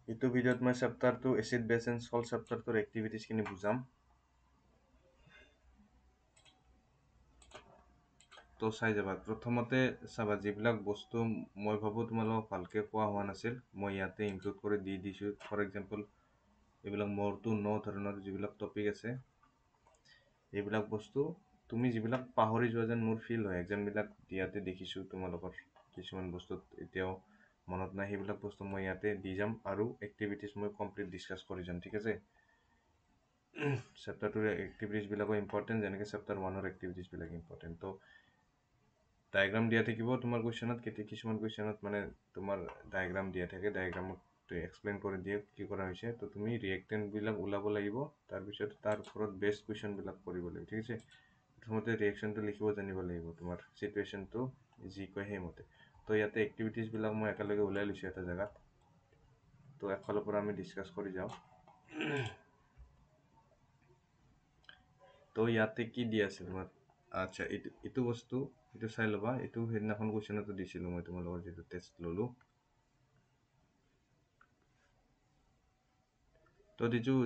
এইটো ভিডিঅ'ত মই চেপ্টাৰটো এচিড বেছ এণ্ড সল্ট চেপ্টাৰটোৰ এক্টিভিটিজখিনি বুজাম। তো চাই যাবা। প্ৰথমতে চাবা যিবিলাক বস্তু মই ভাবোঁ তোমালোকক ভালকৈ কোৱা হোৱা নাছিল মই ইয়াতে ইনক্লুড কৰি দি দিছোঁ। ফৰ এক্সাম্পল এইবিলাক মোৰ টু ন ধৰণৰ যিবিলাক টপিক আছে এইবিলাক বস্তু তুমি যিবিলাক পাহৰি যোৱা যেন মোৰ ফিল হয় এক্সামবিলাক দিয়াতে দেখিছোঁ তোমালোকৰ কিছুমান বস্তুত এতিয়াও মনত নাই সেইবিলাক বস্তু মই ইয়াতে দি যাম আৰু এক্টিভিটিজ মই কমপ্লিট ডিছকাছ কৰি যাম। ঠিক আছে, চেপ্টাৰ 2ৰ এক্টিভিটিজবিলাকো ইম্পৰ্টেণ্ট যেনেকৈ চেপ্টাৰ 1ৰ এক্টিভিটিজবিলাক ইম্পৰ্টেণ্ট। তো ডায়েগ্ৰাম দিয়া থাকিব তোমাৰ কুৱেশ্যনত, কিছুমান কুৱেশ্যনত মানে তোমাৰ ডায়েগ্ৰাম দিয়া থাকে, ডায়েগ্ৰামত এক্সপ্লেইন কৰি দিয়ে কি কৰা হৈছে। তো তুমি ৰিয়েক্টেণ্টবিলাক ওলাব লাগিব, তাৰপিছত তাৰ ওপৰত বেষ্ট কুৱেশ্যনবিলাক কৰিব লাগিব। ঠিক আছে, প্ৰথমতে ৰিয়েকশ্যনটো লিখিব জানিব লাগিব, তোমাৰ চিটুৱেশ্যনটো যি কয় সেইমতে। তো ইয়াতে এক্টিভিটিজবিলাক মই একেলগে ওলাই লৈছোঁ এটা জেগাত। তো একফালৰ পৰা আমি ডিছকাছ কৰি যাওঁ। তো ইয়াতে কি দিয়া আছে তোমাৰ, আচ্ছা এইটো বস্তু এইটো চাই ল'বা। এইটো সেইদিনাখন কুৱেশ্যনতো দিছিলোঁ মই তোমালোকৰ যিটো টেষ্ট ল'লোঁ। তো দিছোঁ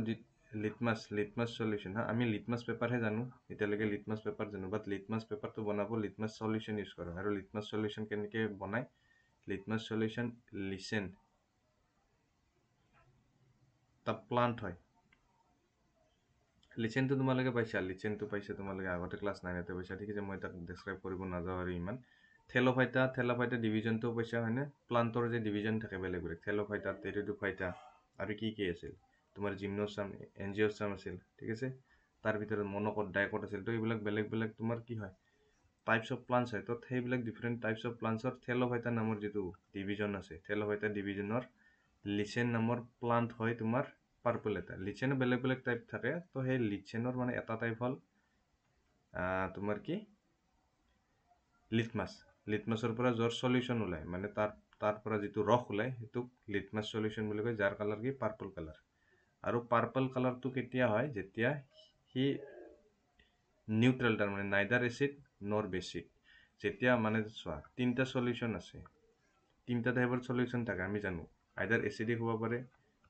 লিটমাছ সলিউশ্যন। আমি লিটমাছ পেপাৰহে জানো এতিয়ালৈকে, লিটমাছ পেপাৰ জানো, বাট লিটমাছ পেপাৰটো বনাব লিটমাছ সলিউশ্যন ইউজ কৰোঁ। আৰু লিটমাছ সলিউশ্যন কেনেকৈ বনায়, লিটমাছ সলিউশ্যন লিচেন এটা প্লান্ট হয়। লিচেনটো তোমালোকে পাইছা, লিচেনটো পাইছা তোমালোকে আগতে ক্লাছ 9তে পাইছা। ঠিক আছে, মই তাক ডেছক্ৰাইব কৰিব নাযাওঁ আৰু ইমান। থেল'ফাইটা ডিভিজনটো পাইছা হয়নে, প্লান্টৰ যে ডিভিজন থাকে বেলেগ বেলেগ, থেল'ফাইটা, টেৰিডোফাইটা আৰু কি আছিল তোমাৰ জিমনোচাম, এনজিঅ'চাম আছিল। ঠিক আছে, তাৰ ভিতৰত মন'কট, ডাইকট আছিল। তো এইবিলাক বেলেগ বেলেগ তোমাৰ কি হয়, টাইপছ অফ প্লান্টছ হয়। তো সেইবিলাক ডিফাৰেণ্ট টাইপছ অফ প্লান্টছৰ থেল'ফাইটা নামৰ যিটো ডিভিজন আছে, থেল'ফাইটা ডিভিজনৰ লিচেন নামৰ প্লান্ট হয় তোমাৰ পাৰ্পল এটা। লিচেনো বেলেগ বেলেগ টাইপ থাকে। তো সেই লিচেনৰ মানে এটা টাইপ হ'ল তোমাৰ কি লিটমাছৰ পৰা যোৱাৰ সলিউশ্যন ওলায়, মানে তাৰ পৰা যিটো ৰস ওলায় সেইটোক লিটমাছ সলিউশ্যন বুলি কয়, যাৰ কালাৰ কি পাৰ্পল কালাৰ। আৰু পাৰ্পল কালাৰটো কেতিয়া হয়, যেতিয়া সি নিউট্ৰেল, তাৰমানে নাইদাৰ এচিড নৰ বেচিক। যেতিয়া মানে চোৱা তিনিটা সলিউশ্যন আছে, তিনিটা টাইপৰ সলিউশ্যন থাকে আমি জানো, আইদাৰ এচিডিক হ'ব পাৰে,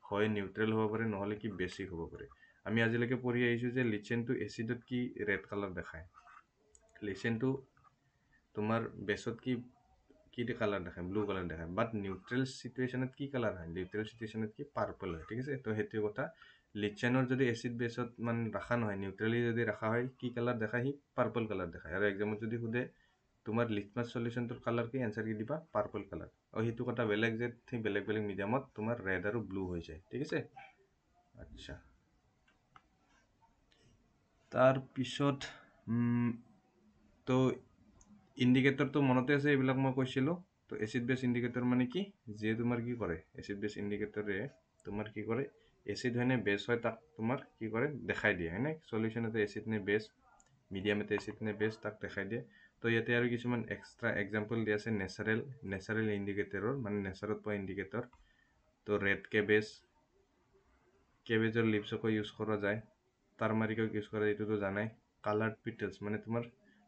হয় নিউট্ৰেল হ'ব পাৰে, নহ'লে কি বেচিক হ'ব পাৰে। আমি আজিলৈকে পঢ়ি আহিছোঁ যে লিচেনটো এচিডত কি ৰেড কালাৰ দেখায়, লিচেনটো তোমাৰ বেছত কি কালাৰ দেখায়, ব্লু কালাৰ দেখায়। বাট নিউট্ৰেল চিটুৱেশ্যনত কি কালাৰ হয়, নিউট্ৰেল চিটুৱেশ্যনত কি পাৰ্পল হয়। ঠিক আছে, তো সেইটো কথা। লিচেনৰ যদি এচিড বেছত মানে ৰখা নহয়, নিউট্ৰেলি যদি ৰখা হয়, কি কালাৰ দেখায়, সি পাৰ্পল কালাৰ দেখায়। আৰু এক্সামত যদি সোধে তোমাৰ লিটমাছ সলিউশ্যনটোৰ কালাৰ কি, এনচাৰ কি দিবা, পাৰ্পল কালাৰ। আৰু সেইটো কথা বেলেগ যে ঠিক বেলেগ বেলেগ মিডিয়ামত তোমাৰ ৰেড আৰু ব্লু হৈ যায়। ঠিক আছে, আচ্ছা। তাৰপিছত তো ইণ্ডিকেটৰটো মনতে আছে, এইবিলাক মই কৈছিলোঁ। তো এচিড বেছ ইণ্ডিকেটৰ মানে কি, যে তোমাৰ কি কৰে, এচিড বেছ ইণ্ডিকেটৰে তোমাৰ কি কৰে, এচিড হয় নে বেছ হয় তাক তোমাৰ কি কৰে, দেখাই দিয়ে হয়নে। সলিউশ্যনতে এচিড নে বেছ, মিডিয়ামতে এচিড নে বেছ তাক দেখাই দিয়ে। তো ইয়াতে আৰু কিছুমান এক্সট্ৰা এক্সাম্পল দিয়া আছে নেচাৰেল ইণ্ডিকেটৰৰ, মানে নেচাৰত পোৱা ইণ্ডিকেটৰ। তো ৰেড কেবেজৰ লিভছকো ইউজ কৰা যায়, টাৰ্মাৰিকক ইউজ কৰা, এইটোতো জানাই। কালাৰ্ড পিটেলছ মানে তোমাৰ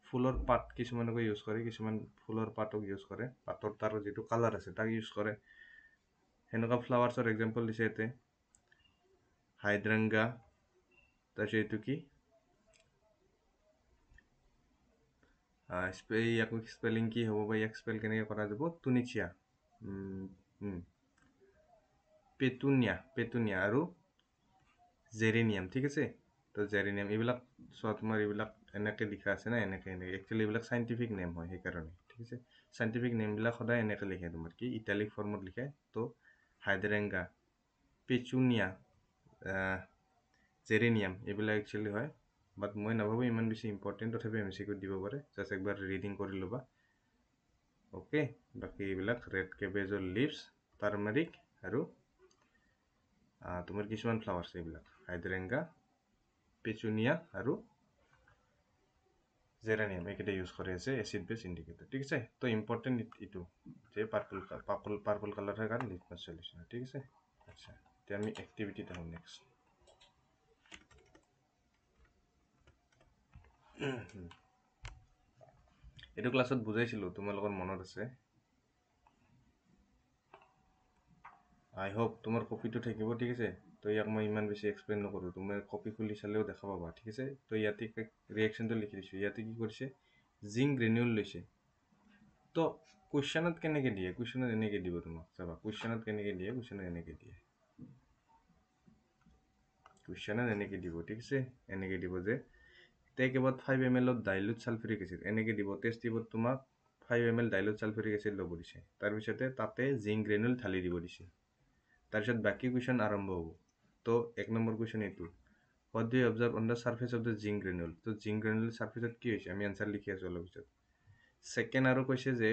ফুলৰ পাত কিছুমানকো ইউজ কৰে, কিছুমান ফুলৰ পাতক ইউজ কৰে, পাতৰ তাৰ যিটো কালাৰ আছে তাক ইউজ কৰে। সেনেকুৱা ফ্লাৱাৰ্ছৰ এক্সাম্পল দিছে ইয়াতে, হাইড্ৰাংগা। তাৰপিছত এইটো কি ইয়াক স্পেলিং কি হ'ব বা ইয়াক স্পেল কেনেকৈ কৰা যাব, টুনিচিয়া, পেটুনিয়া আৰু জেৰেনিয়াম। ঠিক আছে, তো জেৰেনিয়াম এইবিলাক চোৱা, তোমাৰ এইবিলাক এনেকৈ লিখা আছে না, এনেকৈ একচুৱেলি এইবিলাক চাইণ্টিফিক নেম হয় সেইকাৰণে। ঠিক আছে, চাইণ্টিফিক নেমবিলাক সদায় এনেকৈ লিখে, তোমাৰ কি ইটালিক ফৰ্মত লিখে। তো হাইড্ৰেংগা, পেচুনিয়া, জেৰেনিয়াম এইবিলাক একচুৱেলি হয়, বাট মই নাভাবোঁ ইমান বেছি ইম্পৰ্টেণ্ট, তথাপি MCQ দিব পাৰে, জাষ্ট একবাৰ ৰিডিং কৰি ল'বা। অ'কে, বাকী এইবিলাক ৰেড কেবেজৰ লিভছ, টাৰ্মাৰিক আৰু তোমাৰ কিছুমান ফ্লাৱাৰ্ছ, এইবিলাক হাইড্ৰেংগা, পেচুনিয়া আৰু জেৰেনিয়াম, এইকেইটা ইউজ কৰি আছে এচিড বেছ ইণ্ডিকেটৰ। ঠিক আছে, তো ইম্পৰ্টেণ্ট এইটো যে পাৰ্পল কালাৰ হয় কাৰণ লিটমাছ সলিউশ্যন। ঠিক আছে, আচ্ছা। এতিয়া আমি এক্টিভিটিত আহোঁ নেক্সট। এইটো ক্লাছত বুজাইছিলোঁ, তোমালোকৰ মনত আছে। আই হোপ তোমাৰ কপিটো থাকিব ঠিক আছে তো ইয়াক মই ইমান বেছি এক্সপ্লেইন নকৰোঁ তুমি কপি খুলি চালেও দেখা পাবা ঠিক আছে তো ইয়াতে ৰিয়েকশ্যনটো লিখি দিছোঁ ইয়াতে কি কৰিছে জিংক গ্ৰেনিউল লৈছে তো কুৱেশ্যনত কেনেকৈ দিয়ে কুৱেশ্যনত এনেকৈ দিব তোমাক চাবা কুৱেশ্যনত কেনেকৈ দিয়ে কুৱেশ্যনত এনেকৈ দিয়ে কুৱেশ্যনত এনেকৈ দিব ঠিক আছে এনেকৈ দিব যে tech about 5 ml of dilute sulfuric acid এনেকৈ দিব টেষ্ট টিউবত তোমাক 5 ml dilute sulfuric acid ল'ব দিছে তাৰপিছতে তাতে জিংক গ্ৰেনুল ঢালি দিব দিছে তাৰপিছত বাকী কুৱেশ্যন আৰম্ভ হ'ব তো 1 নম্বৰ কুৱেশ্যন এইটো what do you observe on the surface of the zinc granule তো জিংক গ্ৰেনুল সাৰফেসত কি হৈছে আমি আনসাৰ লিখি আছো অলপ পিছত সেকেন্ড আৰু কৈছে যে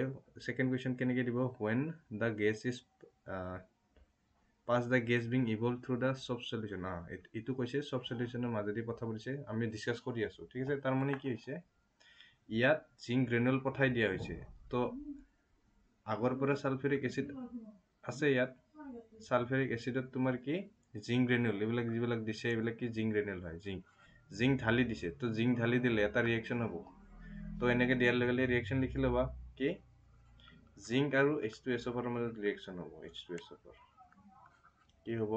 সেকেন্ড কুৱেশ্যন কেনেকৈ দিব when the gas is pass the gas being evolved through the soft solution এইটো কৈছে soft solutionৰ মাজেদি পঠাব দিছে আমি ডিসকাস কৰি আছো ঠিক আছে তাৰ মানে কি হৈছে ইয়াত জিংক গ্ৰেনুল পঠাই দিয়া হৈছে তো আগৰ পৰা সালফিউৰিক এসিড আছে ইয়াত সালফিউৰিক এসিডত তোমাৰ কি জিংক গ্ৰেনুল এইবিলাক যিবিলাক দিছে এইবিলাক কি জিংক গ্ৰেনুল হয় জিংক ঢালি দিছে তো জিংক ঢালি দিলে এটা ৰিয়েকশ্যন হ'ব তো এনেকৈ দিয়াৰ লগে লগে ৰিয়েকশ্যন লিখি ল'বা কি জিংক আৰু H2SO4 মাজত ৰিয়েকশ্যন হ'ব H2SO4 কি হ'ব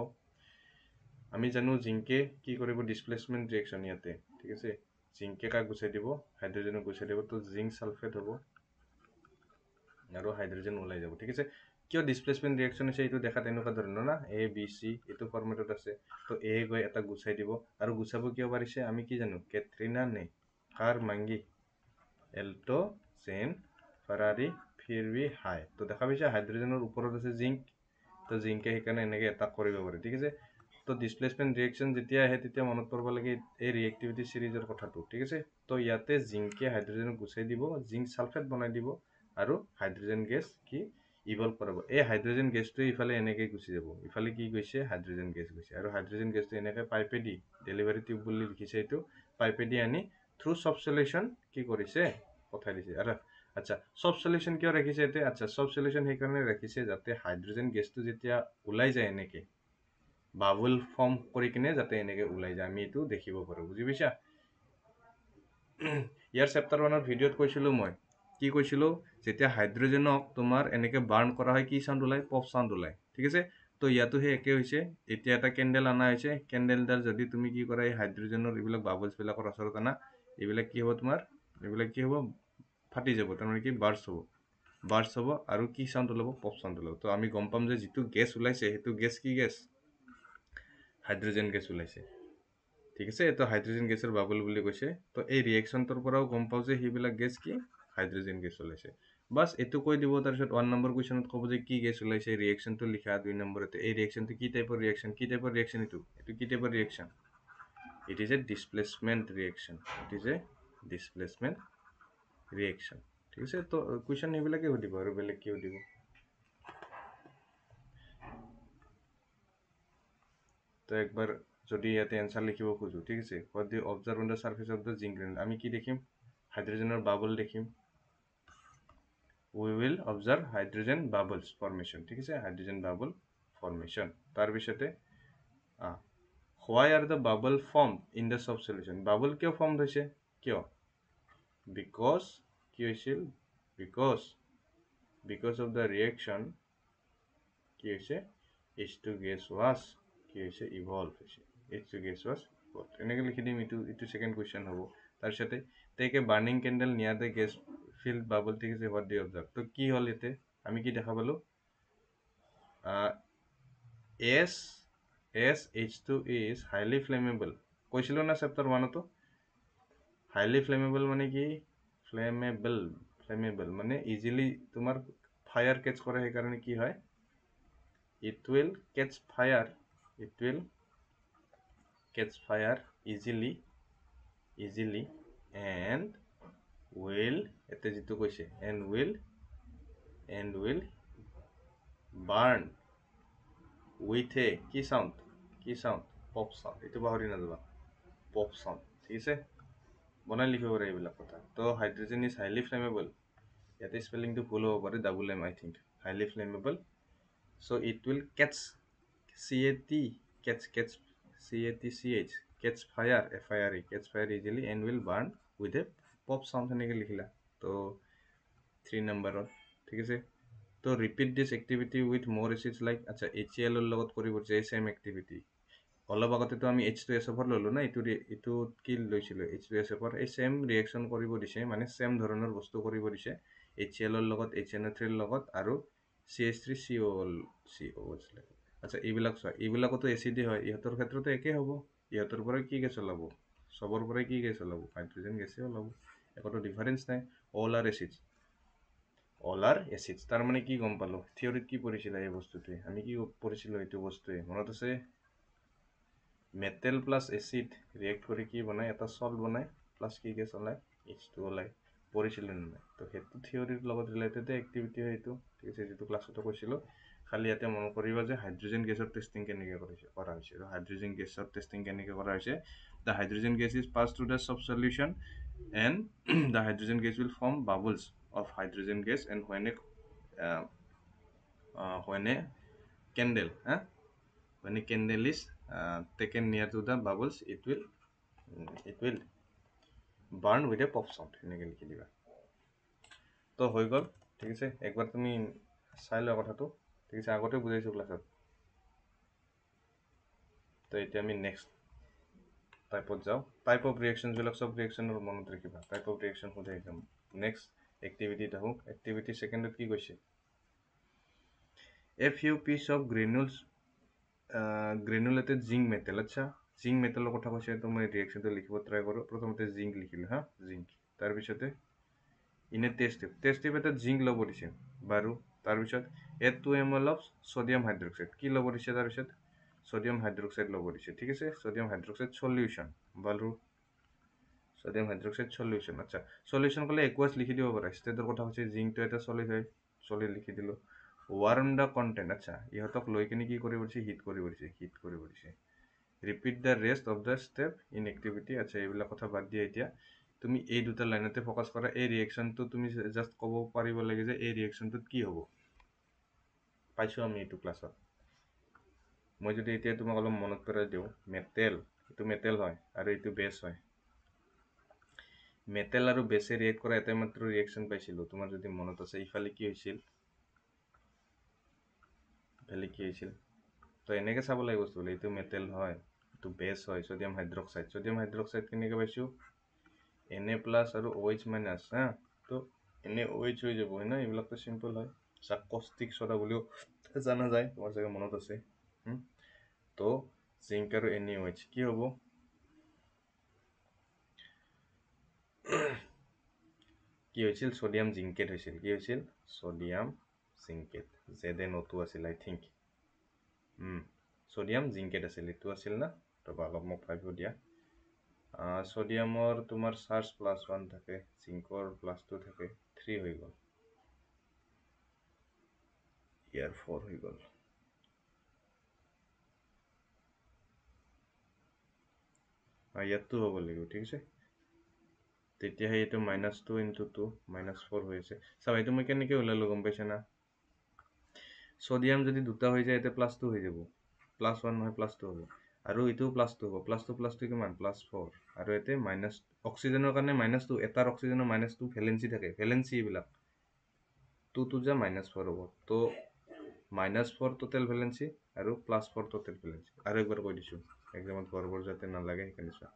আমি জানো জিংকে কি কৰিব ডিসপ্লেসমেন্ট ৰিয়েকশ্যন ইয়াতে ঠিক আছে জিংকে কাক গুছাই দিব হাইড্ৰোজেনক গুছাই দিব তো জিংক সালফেট হ'ব আৰু হাইড্ৰোজেন ওলাই যাব ঠিক আছে কিয় ডিসপ্লেসমেন্ট ৰিয়েকশ্যন আছে এইটো দেখাত এনেকুৱা ধৰণৰ না A B C এইটো ফৰ্মেটত আছে তো A গৈ এটা গুছাই দিব আৰু গুছাব কিয় পাৰিছে আমি কি জানো কেটৰিনা নে কাৰ মাংগি এল্টো চেন ফাৰাৰি ফিৰবি হাই তো দেখা পাইছে হাইড্ৰোজেনৰ ওপৰত আছে জিংক তো জিংকে সেইকাৰণে এনেকৈ এটাক কৰিব পাৰে ঠিক আছে তো ডিসপ্লেসমেন্ট ৰিয়েকশ্যন যেতিয়া আহে তেতিয়া মনত পৰিব লাগে এই ৰিয়েক্টিভিটি সিৰিজৰ কথাটো ঠিক আছে তো ইয়াতে জিংকে হাইড্ৰোজেনক গুছাই দিব জিংক সালফেট বনাই দিব আৰু হাইড্ৰোজেন গেছ কি ইভলভ কৰাব এই হাইড্ৰোজেন গেছটো ইফালে এনেকৈ গুচি যাব ইফালে কি গৈছে হাইড্ৰোজেন গেছ গৈছে আৰু হাইড্ৰোজেন গেছটো এনেকৈ পাইপেদি ডেলিভাৰী টিউব বুলি লিখিছে এইটো পাইপেদি আনি থ্ৰু সফট সলিউশন কি কৰিছে পঠাই দিছে আৰু আচ্ছা সফট সলিউশন কিয় ৰাখিছে এতে আচ্ছা সফট সলিউশন সেইকাৰণে ৰাখিছে যাতে হাইড্ৰোজেন গেছটো যেতিয়া ওলাই যায় এনেকৈ বাবল ফৰ্ম কৰি কিনে যাতে এনেকৈ ওলাই যায় আমি এইটো দেখিব পাৰো বুজি পাইছা ইয়াৰ চেপ্টাৰ 1ৰ ভিডিঅ'ত কৈছিলো মই কি কৈছিলো যেতিয়া হাইড্ৰোজেনক তোমাৰ এনেকৈ বাৰ্ন কৰা হয় কি সাউন্ড ওলাই পপ সাউন্ড ওলাই ঠিক আছে তো ইয়াতো হে একে হৈছে এতিয়া এটা কেন্ডেল আনা হৈছে কেন্ডেলডাল যদি তুমি কি কৰা এই হাইড্ৰোজেনৰ এইবিলাক বাবলছ বিলাকৰ ওচৰত আনা এইবিলাক কি হ'ব তোমাৰ এইবিলাক কি হ'ব ফাটি যাব তাৰমানে কি বাৰ্ষ্ট হ'ব আৰু কি সাউন্ড ওলাব পপ সাউন্ড ওলাব তো আমি গম পাম যে যিটো গেছ ওলাইছে সেইটো গেছ কি গেছ হাইড্ৰোজেন গেছ ওলাইছে ঠিক আছে তো হাইড্ৰোজেন গেছৰ বাবল বুলি কৈছে তো এই ৰিয়েকশ্যনটোৰ পৰাও গম পাওঁ যে সেইবিলাক গেছ কি হাইড্ৰোজেন গেছ ওলাইছে বাস এইটো কৈ দিব তাৰপিছত 1 নম্বৰ কুৱেশ্যনত ক'ব যে কি গেছ ওলাইছে ৰিয়েকশ্যনটো লিখা 2 নম্বৰতে এই ৰিয়েকশ্যনটো কি টাইপৰ ৰিয়েকশ্যন এইটো কি টাইপৰ reaction it is a displacement reaction ঠিক আছে তো কুৱেশ্যন এইবিলাকে সুধিব আৰু বেলেগ কি সুধিব তো একবাৰ যদি ইয়াতে এনসাৰ লিখিব খুজো ঠিক আছে what do you observe on the surface of the zinc granule আমি কি দেখিম হাইড্ৰোজেনৰ বাবল দেখিম we will observe hydrogen bubbles formation ঠিক আছে hydrogen bubble formation তাৰ পিছতে why are the bubble formed in the soft solution bubble কিয় formed হৈছে কিয় because কি হৈছিল because of the reaction কি হৈছে H2 gas was কি হৈছে evolve হৈছে H2 gas was evolved এনেকৈ লিখি দিম এইটো সেকেন্ড কোৱেশ্চন হ'ব তাৰ সাথে take a burning candle near the gas filled bubble ঠিক আছে what do you observe তো কি হ'ল এতে আমি কি দেখা পালো H2 is highly flammable কৈছিলো না চেপ্টাৰ 1 তো highly flammable মানে কি flammable মানে easily তোমাৰ ফায়াৰ কেচ কৰে সেইকাৰণে কি হয় it will catch fire easily and will এতে যেটো কৈছে and will burn with a কি sound pop sound এটো বাহৰি নাযাবা pop sound ঠিক আছে বনাই লিখিব পাৰে এইবিলাক কথা তো হাইড্ৰোজেন ইজ হাইলি ফ্লেমেবল ইয়াতে স্পেলিংটো ভুল হ'ব পাৰে double M I think highly flammable so it will catch catch fire easily and will burn with a pop sound এনেকৈ লিখিলা তো 3 নম্বৰত ঠিক আছে তো ৰিপিট দিছ এক্টিভিটি উইথ মোৰ এচিডছ লাইক আচ্ছা HCl লগত কৰিব যে সেম এক্টিভিটি অলপ আগতেতো আমি H2SO4 ল'লো না এইটো কি লৈছিলোঁ H2SO4 এই সেম ৰিয়েকশ্যন কৰিব দিছে মানে সেম ধৰণৰ বস্তু কৰিব দিছে HCl লগত HNO3 লগত আৰু CH3CO আচ্ছা এইবিলাক চোৱা এইবিলাকতো এচিডে হয় ইহঁতৰ ক্ষেত্ৰতো একেই হ'ব ইহঁতৰ পৰা কি গেছ ওলাব সবৰ পৰাই কি গেছ ওলাব হাইড্ৰজেন গেছে ওলাব একোতো ডিফাৰেন্স নাই অল আৰ এচিডছ তাৰ মানে কি গম পালো থিয়ৰিত কি পঢ়িছিলা এই বস্তুটোৱে আমি কি পঢ়িছিলো এইটো বস্তুৱে মনত আছে মেটেল প্লাছ এচিড ৰিয়েক্ট কৰি কি বনায় এটা সল্ট বনায় প্লাছ কি গেছ ওলায় H2 ওলায় পঢ়িছিলোঁ নে নাই তো সেইটো থিয়ৰিৰ লগত ৰিলেটেড এক্টিভিটি হয় এইটো ঠিক আছে যিটো ক্লাছতো কৈছিলোঁ খালি ইয়াতে মনত কৰিবা যে হাইড্ৰজেন গেছৰ টেষ্টিং কেনেকৈ কৰা হৈছে হাইড্ৰজেন গেছৰ টেষ্টিং কেনেকৈ কৰা হৈছে the hydrogen gas is pass through the soap solution and the hydrogen gas will form bubbles of hydrogen gas and when a candle when a candle is taken near to the bubbles it will burn with a pop sound এনেকৈ লিখি দিবা তো হৈ গ'ল ঠিক আছে একবাৰ তুমি চাই লোৱা কথাটো ঠিক আছে আগতে বুজাইছোঁ ক্লাছত তো এতিয়া আমি নেক্সট টাইপত যাওঁ টাইপ অফ ৰিয়েকশ্যনবিলাক চব ৰিয়েকশ্যনৰ মনত ৰাখিবা টাইপ অফ ৰিয়েকশ্যন সোধে একদম নেক্সট এক্টিভিটিত আহোঁ এক্টিভিটি ছেকেণ্ডত কি কৈছে a few piece of granulated zinc metal আচ্ছা জিংক মেটেলৰ কথা কৈছে তো মই ৰিয়েকশ্যনটো লিখিব ট্ৰাই কৰোঁ প্ৰথমতে জিংক লিখিলোঁ হা জিংক তাৰপিছতে ইনে টেষ্ট টিউব এটাত জিংক ল'ব দিছে বাৰু তাৰপিছত 2 ml অফ ছডিয়াম হাইড্ৰক্সাইড কি ল'ব দিছে তাৰপিছত ছডিয়াম হাইড্ৰক্সাইড ল'ব দিছে ঠিক আছে ছডিয়াম হাইড্ৰক্সাইড সলিউশ্যন বাৰু ছডিয়াম হাইড্ৰক্সাইড সলিউশ্যন আচ্ছা সলিউশ্যন ক'লে একুৱাছ লিখি দিব পাৰা ষ্টেটৰ কথা হৈছে জিংকটো এটা চলিড হয় চলিড লিখি দিলোঁ ৱাৰ্ম দ্য কণ্টেণ্ট আচ্ছা ইহঁতক লৈ কিনে কি কৰিব দিছে হিট কৰিব দিছে repeat the rest of the step in activity আচ্ছা এইবিলাক কথা বাদ দিয়া এতিয়া তুমি এই দুটা লাইনতে ফ'কাছ কৰা এই ৰিয়েকশ্যনটো তুমি জাষ্ট ক'ব পাৰিব লাগে যে এই ৰিয়েকশ্যনটোত কি হ'ব পাইছোঁ আমি এইটো ক্লাছত মই যদি এতিয়া তোমাক অলপ মনত পেলাই দিওঁ এইটো মেটেল হয় আৰু এইটো বেছ হয় মেটেল আৰু বেছে ৰিয়েক্ট কৰা এটাই মাত্ৰ ৰিয়েকশ্যন পাইছিলোঁ তোমাৰ যদি মনত আছে ইফালে কি হৈছিল তো এনেকৈ চাব লাগিব বস্তুবোৰ এইটো মেটেল হয় এইটো বেছ হয় ছডিয়াম হাইড্ৰক্সাইড কেনেকৈ পাইছোঁ Na প্লাছ আৰু OH মাইনাছ হা তো NaOH হৈ যাব হয় না এইবিলাকতো চিম্পল হয় যাক কষ্টিক ছ'ডা বুলিও জানা যায় তোমাৰ চাগে মনত আছে তো জিংক আৰু NaOH কি হ'ব কি হৈছিল ছডিয়াম জিংকেট হৈছিল কি হৈছিল ছডিয়াম জিংকেট ZnO2 আছিল আই থিংক ছডিয়াম জিংকেট আছিল এইটো আছিল না ৰ'বা অলপ মোক ভাবিব দিয়া ছডিয়ামৰ তোমাৰ চাৰ্জ +1 থাকে জিংকৰ +2 থাকে 3 হৈ গ'ল ইয়াৰ 4 হৈ গ'ল ইয়াতটো হ'ব লাগিব ঠিক আছে তেতিয়াহে এইটো -2 × 2 -4 হৈ আছে চাবা এইটো মই কেনেকৈ ওলালোঁ গম পাইছে না ছডিয়াম যদি দুটা হৈ যায় এতিয়া +2 হৈ যাব +1 নহয় +2 হ'ব আৰু এইটোও +2 হ'ব +2 কিমান +4 আৰু ইয়াতে অক্সিজেনৰ কাৰণে -2 এটাৰ অক্সিজেনৰ -2 ভেলেঞ্চি থাকে ভেলেঞ্চি এইবিলাক 2 যা -4 হ'ব তো -4 টোটেল ভেলেঞ্চি আৰু +4 টোটেল ভেলেঞ্চি আৰু একবাৰ কৈ দিছোঁ এক্সামত গড়বড় যাতে নালাগে সেইকাৰণে চোৱা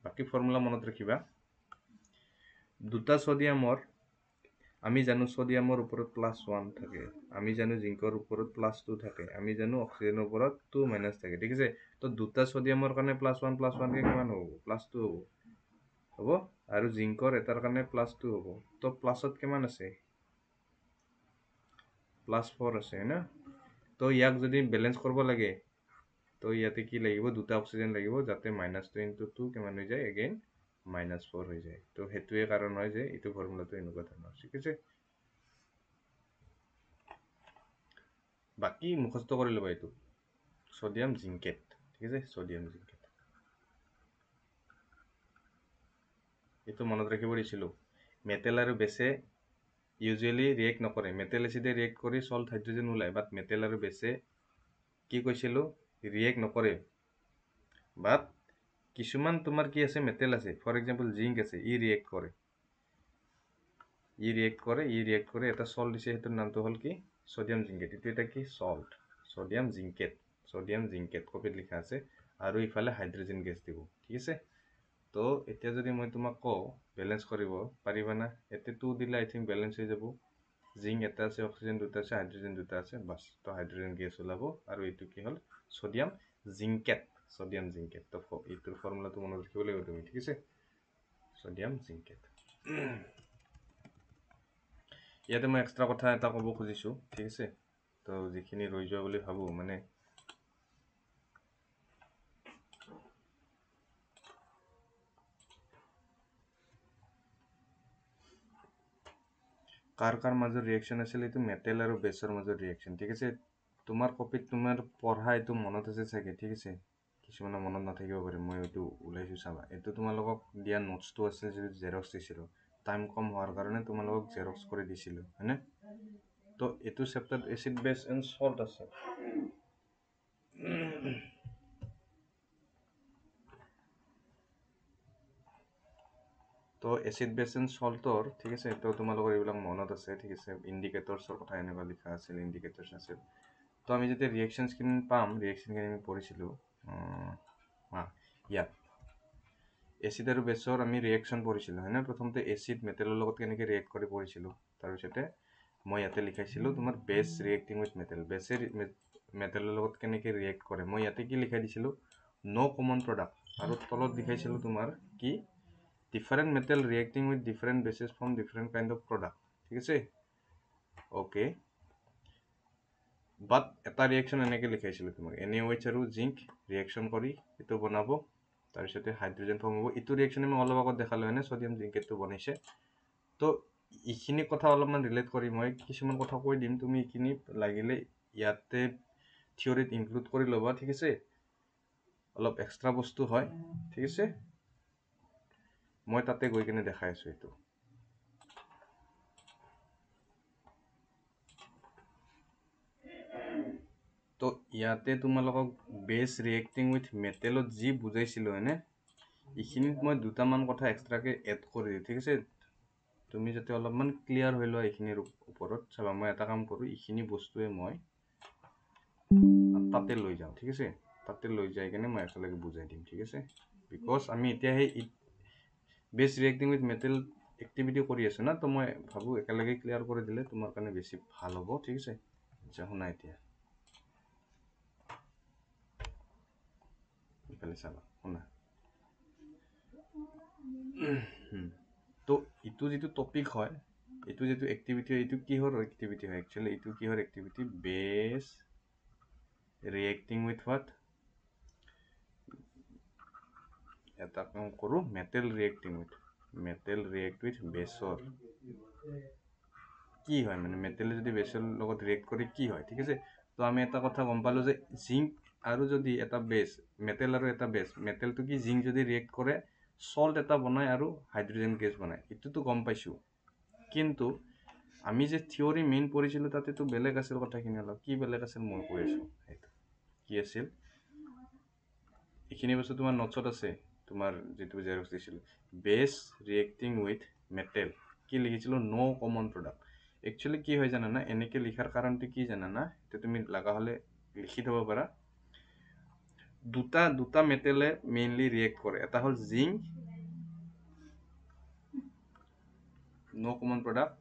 বাকী ফৰ্মুলা মনত ৰাখিবা দুটা ছডিয়ামৰ আমি জানো ছডিয়ামৰ ওপৰত +1 থাকে আমি জানো জিংকৰ ওপৰত +2 থাকে আমি জানো অক্সিজেনৰ ওপৰত 2 - থাকে ঠিক আছে তো দুটা ছডিয়ামৰ কাৰণে +1 কে কিমান হ'ব +2 হ'ব আৰু জিংকৰ এটাৰ কাৰণে +2 হ'ব তো প্লাছত কিমান আছে +4 আছে হয় না তো ইয়াক যদি বেলেঞ্চ কৰিব লাগে তো ইয়াতে কি লাগিব দুটা অক্সিজেন লাগিব যাতে -2 × 2 কিমান হৈ যায় এগেইন -4 হৈ যায় তো সেইটোৱে কাৰণ হয় যে এইটো ফৰ্মুলাটো এনেকুৱা ধৰণৰ ঠিক আছে বাকি মুখস্থ কৰি ল'বা এইটো ছডিয়াম জিংকেট ঠিক আছে ছডিয়াম জিংকেট এইটো মনত ৰাখিব দিছিলোঁ মেটেল আৰু বেছে ইউজুৱেলি ৰিয়েক্ট নকৰে মেটেল এচিডে ৰিয়েক্ট কৰি সল্ট হাইড্ৰজেন ওলায় বাট মেটেল আৰু বেছে কি কৈছিলোঁ ৰিয়েক্ট নকৰে বাট কিছুমান তোমাৰ কি আছে মেটেল আছে ফৰ এক্সাম্পল জিংক আছে ই ৰিয়েক্ট কৰে ই ৰিয়েক্ট কৰে এটা সল্ট দিছে হেতুৰ নামটো হল কি সোডিয়াম জিংকেট এটো এটা কি সল্ট সোডিয়াম জিংকেট কপিত লিখা আছে আৰু ইফালে হাইড্ৰোজেন গেছ দিব ঠিক আছে তো এতিয়া যদি মই তোমাক কও ব্যালেন্স কৰিব পাৰিবা না এতে 2 দিলে আই থিংক ব্যালেন্স হৈ যাব জিংক এটা আছে অক্সিজেন দুটা আছে হাইড্ৰোজেন দুটা আছে বাস তো হাইড্ৰোজেন গেছ ওলাব আৰু এটো কি হল সোডিয়াম জিংকেট তো এটোৰ ফৰ্মুলাটো মনত ৰাখিব লাগিব তুমি ঠিক আছে সোডিয়াম জিংকেট ইয়াতে মই এক্সট্ৰা কথা এটা ক'ব খুজিছো ঠিক আছে তো যিখিনি ৰৈ যোৱা বুলি ভাবো মানে কাৰ মাজৰ ৰিয়েকচন আছিল এটো মেটেল আৰু বেছৰ মাজৰ ৰিয়েকচন ঠিক আছে তোমাৰ কপিত তোমাৰ পঢ়া এটো মনত আছে চাগে ঠিক আছে কিছুমানৰ মনত নাথাকিব পাৰে মই এটো উলাইছো চাবা এটো তোমালোকক দিয়া নোটছটো আছে যে জেৰক্স দিছিলো টাইম কম হোৱাৰ কাৰণে তোমালোকক জেৰক্স কৰি দিছিলো হয়নে তো এটো chapter acid base and salt আছে তো এসিড বেস এন্ড সল্টৰ ঠিক আছে তো তোমালোকৰ এইবিলাক মনত আছে ঠিক আছে ইন্ডিকেটৰছৰ কথা এনেবা লিখা আছিল ইন্ডিকেটৰছ আছিল তো আমি যেতিয়া ৰিয়েকশনছ কিন পাম ৰিয়েকশন কিন আমি পঢ়িছিলো ইয়াত এসিড আৰু বেছৰ আমি ৰিয়েকশন পঢ়িছিলো হয়নে প্ৰথমতে এসিড মেটেলৰ লগত কেনেকৈ ৰিয়েক্ট কৰি পঢ়িছিলো তাৰ পিছতে মই ইয়াতে লিখাইছিলো তোমাৰ বেছ ৰিয়েক্টিং উইথ মেটেল বেছে মেটেলৰ লগত কেনেকৈ ৰিয়েক্ট কৰে মই ইয়াতে কি লিখাই দিছিলো নো কমন প্ৰডাক্ট আৰু তলত লিখাইছিলো তোমাৰ কি different metal reacting with different bases from different kind of product ঠিক আছে okay but এটা ৰিয়েকশন এনেকৈ লিখাইছিলো তোমাক NaOH আৰু জিংক ৰিয়েকশন কৰি এটো বনাব তাৰ পিছতে হাইড্ৰোজেন ফৰ্ম হ'ব এটো ৰিয়েকশনে মই অলপ আগত দেখালো হয়নে সোডিয়াম জিংকেটটো বনাইছে তো ইখিনি কথা অলপমান ৰিলেট কৰি মই কিছুমান কথা কৈ দিম তুমি ইখিনি লাগিলে ইয়াতে থিওৰিত ইনক্লুড কৰি লবা ঠিক আছে অলপ এক্সট্ৰা বস্তু হয় ঠিক আছে মই তাতে গৈ কিনে দেখাই আছো এটো তো ইয়াতে তোমালোকক বেছ ৰিয়েক্টিং উইথ মেটেলত যি বুজাইছিলো হয়নে ইখিনিত মই দুটামান কথা এক্সট্ৰাকে এড কৰি দিওঁ ঠিক আছে তুমি যাতে অলপমান ক্লিয়াৰ হৈ লোৱা ইখিনিৰ ওপৰত চাবা মই এটা কাম কৰো ইখিনি বস্তুৱে মই তাতে লৈ যাওঁ ঠিক আছে তাতে লৈ যাই কিনে মই একেলগে বুজাই দিম ঠিক আছে বিকজ আমি এতিয়া হে বেছ ৰিয়েক্টিং উইথ মেটেল এক্টিভিটি কৰি আছো না তো মই ভাবো একেলগে ক্লিয়াৰ কৰি দিলে তোমাৰ কাৰণে বেছি ভাল হ'ব ঠিক আছে আচ্ছা শুনা এতিয়া ইফালে চাবা শুনা তো ইটো যেটো টপিক হয় ইটো যেটো এক্টিভিটি হয় ইটো কিহৰ এক্টিভিটি হয় একচুয়ালি ইটো কিহৰ এক্টিভিটি বেছ ৰিয়েক্টিং উইথ হোৱাট এটা কাম কৰো মেটেল ৰিয়েক্ট উইথ বেছৰ কি হয় মানে মেটেলে যদি বেছৰ লগত ৰিয়েক্ট কৰি কি হয় ঠিক আছে তো আমি এটা কথা গম পালো যে জিংক আৰু যদি এটা বেছ মেটেল আৰু এটা বেছ মেটেলটো কি জিংক যদি ৰিয়েক্ট কৰে সল্ট এটা বনায় আৰু হাইড্ৰোজেন গেছ বনায় এটোতো গম পাইছো কিন্তু আমি যে থিওৰি মেইন পঢ়িছিলো তাতেতো বেলেগ আছিল কথাখিনি অলপ কি বেলেগ আছিল মই কৈ আছো এইটো কি আছিল এখিনি বস্তু তোমাৰ নোটছত আছে তোমাৰ যেটো জেৰক্স দিছিল বেছ ৰিয়েক্টিং উইথ মেটেল কি লিখিছিলো নো কমন প্ৰডাক্ট একচুয়ালি কি হয় জানা না এনেকে লিখাৰ কাৰণটো কি জানা না এটা তুমি লাগা হলে লিখি থব পাৰা দুটা মেটেলে মেইনলি ৰিয়েক্ট কৰে এটা হল জিংক নো কমন প্ৰডাক্ট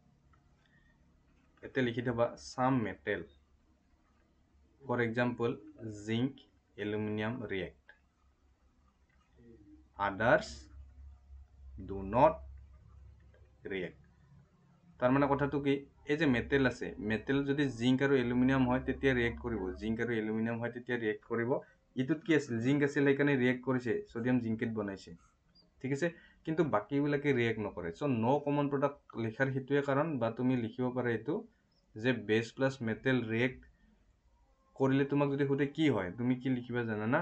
এতে লিখি থবা some metal for example zinc aluminium react others do not react তাৰ মানে কথাটো কি এই যে মেটেল আছে মেটেল যদি জিংক আৰু এলুমিনিয়াম হয় তেতিয়া ৰিয়েক্ট কৰিব জিংক আৰু এলুমিনিয়াম হয় তেতিয়া ৰিয়েক্ট কৰিব ইটোত কি আছিল জিংক আছিল সেইকাৰণে ৰিয়েক্ট কৰিছে সোডিয়াম জিংকেট বনাইছে ঠিক আছে কিন্তু বাকি বিলাকে ৰিয়েক্ট নকৰে সো নো কমন প্ৰডাক্ট লিখাৰ হিতুৱে কাৰণ বা তুমি লিখিব পাৰা এটো যে বেছ প্লাস মেটেল ৰিয়েক্ট কৰিলে তোমাক যদি খুদে কি হয় তুমি কি লিখিবা জানা না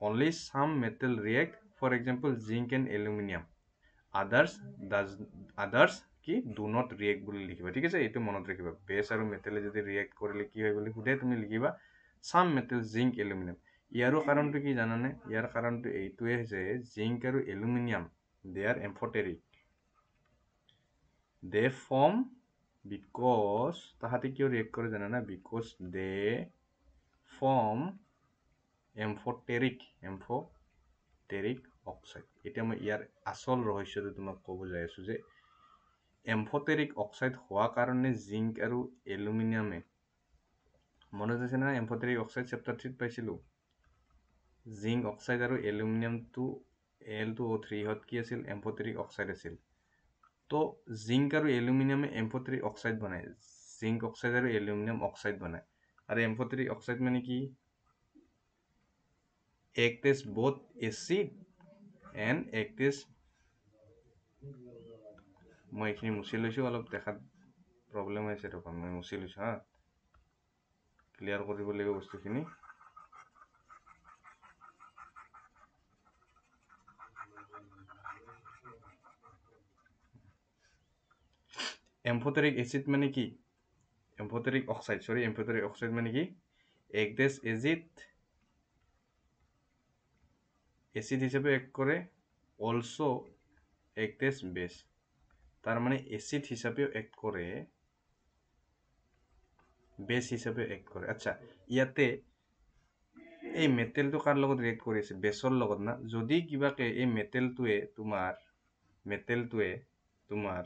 only some metal react for example zinc and aluminum others কি do not react বুলি লিখিবা ঠিক আছে এটো মনত ৰাখিবা বেছ আৰু মেটেলে যদি ৰিয়েক্ট কৰিলে কি হয় বুলি খুদে তুমি লিখিবা some metal zinc aluminum ইয়াৰো কাৰণটো কি জানানে ইয়াৰ কাৰণটো এইটোৱে যে জিংক আৰু aluminium they are amphoteric they form because তাহাঁতে কিয় ৰিয়েক্ট কৰে জানা না because they form amphoteric oxide এতিয়া মই ইয়াৰ আসল ৰহস্যটো তোমাক ক'ব যাই আছো যে এম্ফটেৰিক অক্সাইড হোৱা কাৰণে জিংক আৰু এলুমিনিয়ামে মনত আছে না এম্ফটেৰিক অক্সাইড চেপ্টাৰ 3 পাইছিলো জিংক অক্সাইড আৰু এলুমিনিয়ামটো Al2O3 হত কি আছিল এম্ফটেৰিক অক্সাইড আছিল তো জিংক আৰু এলুমিনিয়ামে এম্ফটেৰিক অক্সাইড বনায় জিংক অক্সাইড আৰু এলুমিনিয়াম অক্সাইড বনায় আৰু এম্ফটেৰিক অক্সাইড মানে কি act as both acid and act as মই এখিনি মুছি লৈছো অলপ দেখাত প্ৰবলেম হৈছে তো মই মুছি লৈছো হা ক্লিয়াৰ কৰিব লাগিব বস্তুখিনি এম্ফটেৰিক এসিড মানে কি এম্ফটেৰিক অক্সাইড মানে কি act as এসিড হিসেবে এক করে অলসো act as বেস তার মানে এসিড হিসাবেও এক করে বেস হিসাবে এক করে আচ্ছা ইয়াতে এই মেটেলটো কার লগত ৰিয়েক্ট কৰি আছে বেসৰ লগত না যদি কিবাকে এই মেটেলটোৱে তোমাৰ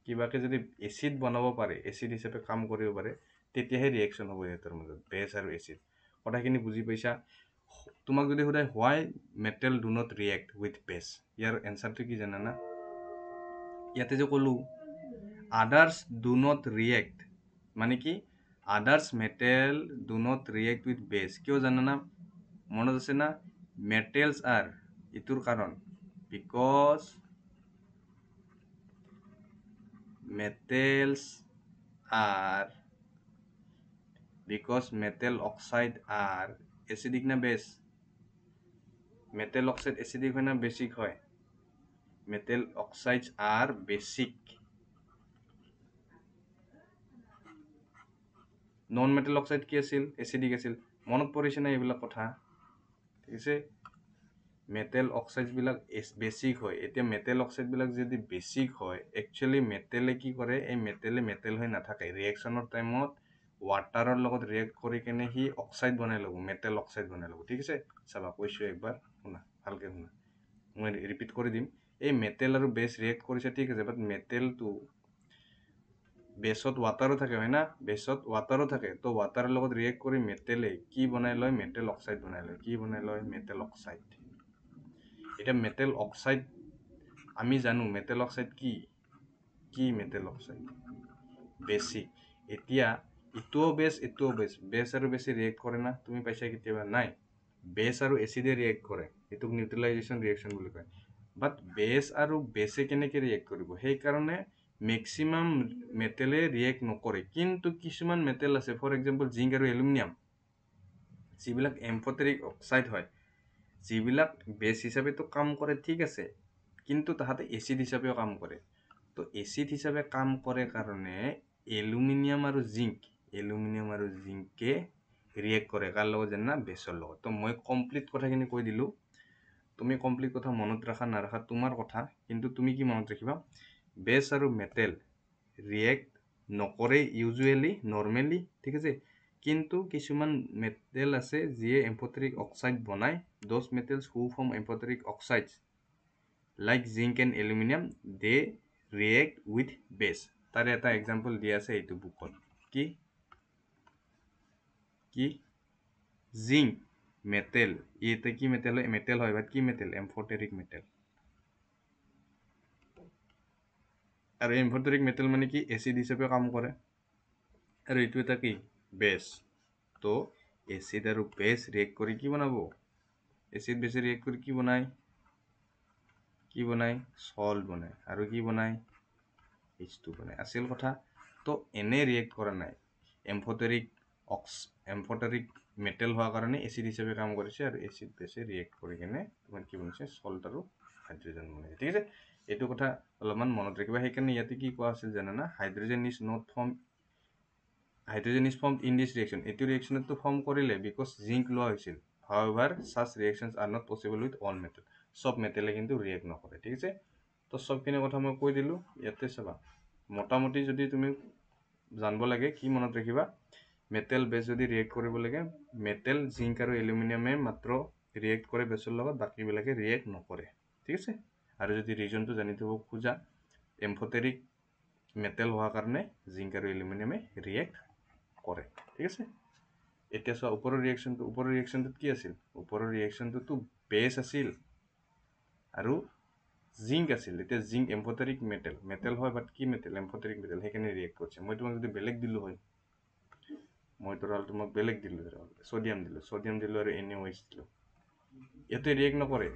কিবাকে যদি এসিড বনাব পাৰে এসিড হিসাবে কাম কৰিব পাৰে তেতিয়াহে ৰিয়েকশন হ'ব ইহঁতৰ মাজত বেস আৰু এসিড কথাখিনি বুজি পাইছা তোমাক যদি সোধায় why metal do not react with base ইয়াৰ এনসারটো কি জানা না ইয়াতে যে কলো others do not react মানে কি others metal do not react with base কিয় জানা না মনত আছে না metals are ইটোৰ কাৰণ because metal oxide are acidic না base metal oxide acidic হয় না basic হয় metal oxides are basic non metal oxide কি আছিল acidic আছিল মনত পৰিছে না এইবিলাক কথা ঠিক আছে metal oxides বিলাক basic হয় এতিয়া metal oxide বিলাক যদি basic হয় actually metal কি কৰে এই metal হৈ নাথাকে ৰিয়েকচনৰ টাইমত ওয়াটাৰৰ লগত ৰিয়েক্ট কৰি কেনে হি অক্সাইড বনাই ল'ব metal oxide বনাই ল'ব ঠিক আছে চাবা কৈছো একবাৰ শুনা ভালকে শুনা মই ৰিপিট কৰি দিম এই metal আৰু base ৰিয়েক্ট কৰিছে ঠিক আছে বাট metalটো বেসত ওয়াটারও থাকে হয় না বেসত ওয়াটারও থাকে তো ওয়াটারের লগত রিয়েক্ট করে মেটেলে কি বনাই লয় মেটেল অক্সাইড বনাই লয় কি বনাই লয় মেটেল অক্সাইড এটা মেটেল অক্সাইড আমি জানো মেটেল অক্সাইড কি মেটেল অক্সাইড বেসিক এতিয়া ইটোও বেস আৰু বেসি ৰিয়েক্ট কৰে না তুমি পাইছা কেতিয়াবা নাই বেস আৰু এসিডে ৰিয়েক্ট কৰে এটোক নিউট্ৰেলাইজেশন ৰিয়েকশন বুলি কয় বাট বেস আৰু বেসে কেনেকে ৰিয়েক্ট কৰিব সেই কাৰণে ম্যাক্সিমাম মেটেলে ৰিয়েক্ট নকৰে কিন্তু কিছুমান মেটেল আছে ফৰ এক্সাম্পল জিংক আৰু এলুমিনিয়াম যিবিলাক এম্ফটেৰিক অক্সাইড হয় যিবিলাক বেস হিসাবে তো কাম কৰে ঠিক আছে কিন্তু তাহাতে এসিড হিসাবেও কাম কৰে তো এসিড হিসাবে কাম কৰে কাৰণে এলুমিনিয়াম আৰু জিংকে ৰিয়েক্ট কৰে কাৰ লগত জানা বেসৰ লগত তো মই কমপ্লিট কথাখিনি কৈ দিলো তুমি কমপ্লিট কথা মনত ৰাখা নাৰাখা তোমাৰ কথা কিন্তু তুমি কি মনত ৰাখিবা বেস আৰু মেটেল ৰিয়েক্ট নকৰে ইউজুৱেলি নৰ্মেলি ঠিক আছে কিন্তু কিছুমান মেটেল আছে যিয়ে এম্ফটেৰিক অক্সাইড বনায় those metals who form amphoteric oxides like zinc and aluminum they react with base তার এটা এক্সাম্পল দিয়া আছে এইটো বুকত কি জিংক মেটেল এটা কি মেটেল হয় বাট কি মেটেল এম্ফটেৰিক মেটেল আৰু এম্ফটেৰিক মেটেল মানে কি এসিড হিসাবে কাম কৰে আৰু এইটো এটা কি বেস তো এসিড আৰু বেস ৰিয়েক্ট কৰি কি বনাব এসিড বেসে ৰিয়েক্ট কৰি কি বনায় সল্ট বনায় আৰু কি বনায় H2 বনায় আছিল কথা তো এনে ৰিয়েক্ট কৰা নাই এম্ফটেৰিক মেটেল হোৱাৰ কাৰণে এসিড হিসাবে কাম কৰিছে আৰু এসিড বেসে ৰিয়েক্ট কৰি কেনে তোমাৰ কি বনাইছে সল্ট আৰু হাইড্ৰোজেন বনাইছে ঠিক আছে এইটো কথা অলপমান মনত ৰাখিবা সেইকাৰণে ইয়াতে কি কোৱা আছিল জানা hydrogen is formed in this reaction এইটো ৰিয়েকশনটো ফৰ্ম কৰিলে বিকজ জিংক লোৱা হৈছিল however such reactions are not possible with all metal সব মেটেলে কিন্তু ৰিয়েক্ট নকৰে ঠিক আছে তো সবখিনি কথা মই কৈ দিলো ইয়াতে চাবা মোটামুটি যদি তুমি জানিব লাগে কি মনত ৰাখিবা মেটেল বেছ যদি ৰিয়েক্ট কৰিব লাগে মেটেল জিংক আৰু এলুমিনিয়ামে মাত্ৰ ৰিয়েক্ট কৰে বেছৰ লগত বাকীবিলাকে ৰিয়েক্ট নকৰে ঠিক আছে আৰু যদি ৰিজনটো জানি থব খোজা এম্ফটেৰিক মেটেল হোৱাৰ কাৰণে জিংক আৰু এলুমিনিয়ামে ৰিয়েক্ট কৰে ঠিক আছে এতিয়া চোৱা ওপৰৰ ৰিয়েকশ্যনটোত কি আছিল ওপৰৰ ৰিয়েকশ্যনটোতো বেছ আছিল আৰু জিংক আছিল এতিয়া জিংক এম্ফটেৰিক মেটেল হয় বাট কি মেটেল এম্ফটেৰিক মেটেল সেইকাৰণে ৰিয়েক্ট কৰিছে মই তোমাক যদি বেলেগ দিলোঁ হয় মই তোমাক বেলেগ দিলোঁ ছডিয়াম দিলোঁ আৰু NaOH দিলোঁ ইয়াতে ৰিয়েক্ট নকৰে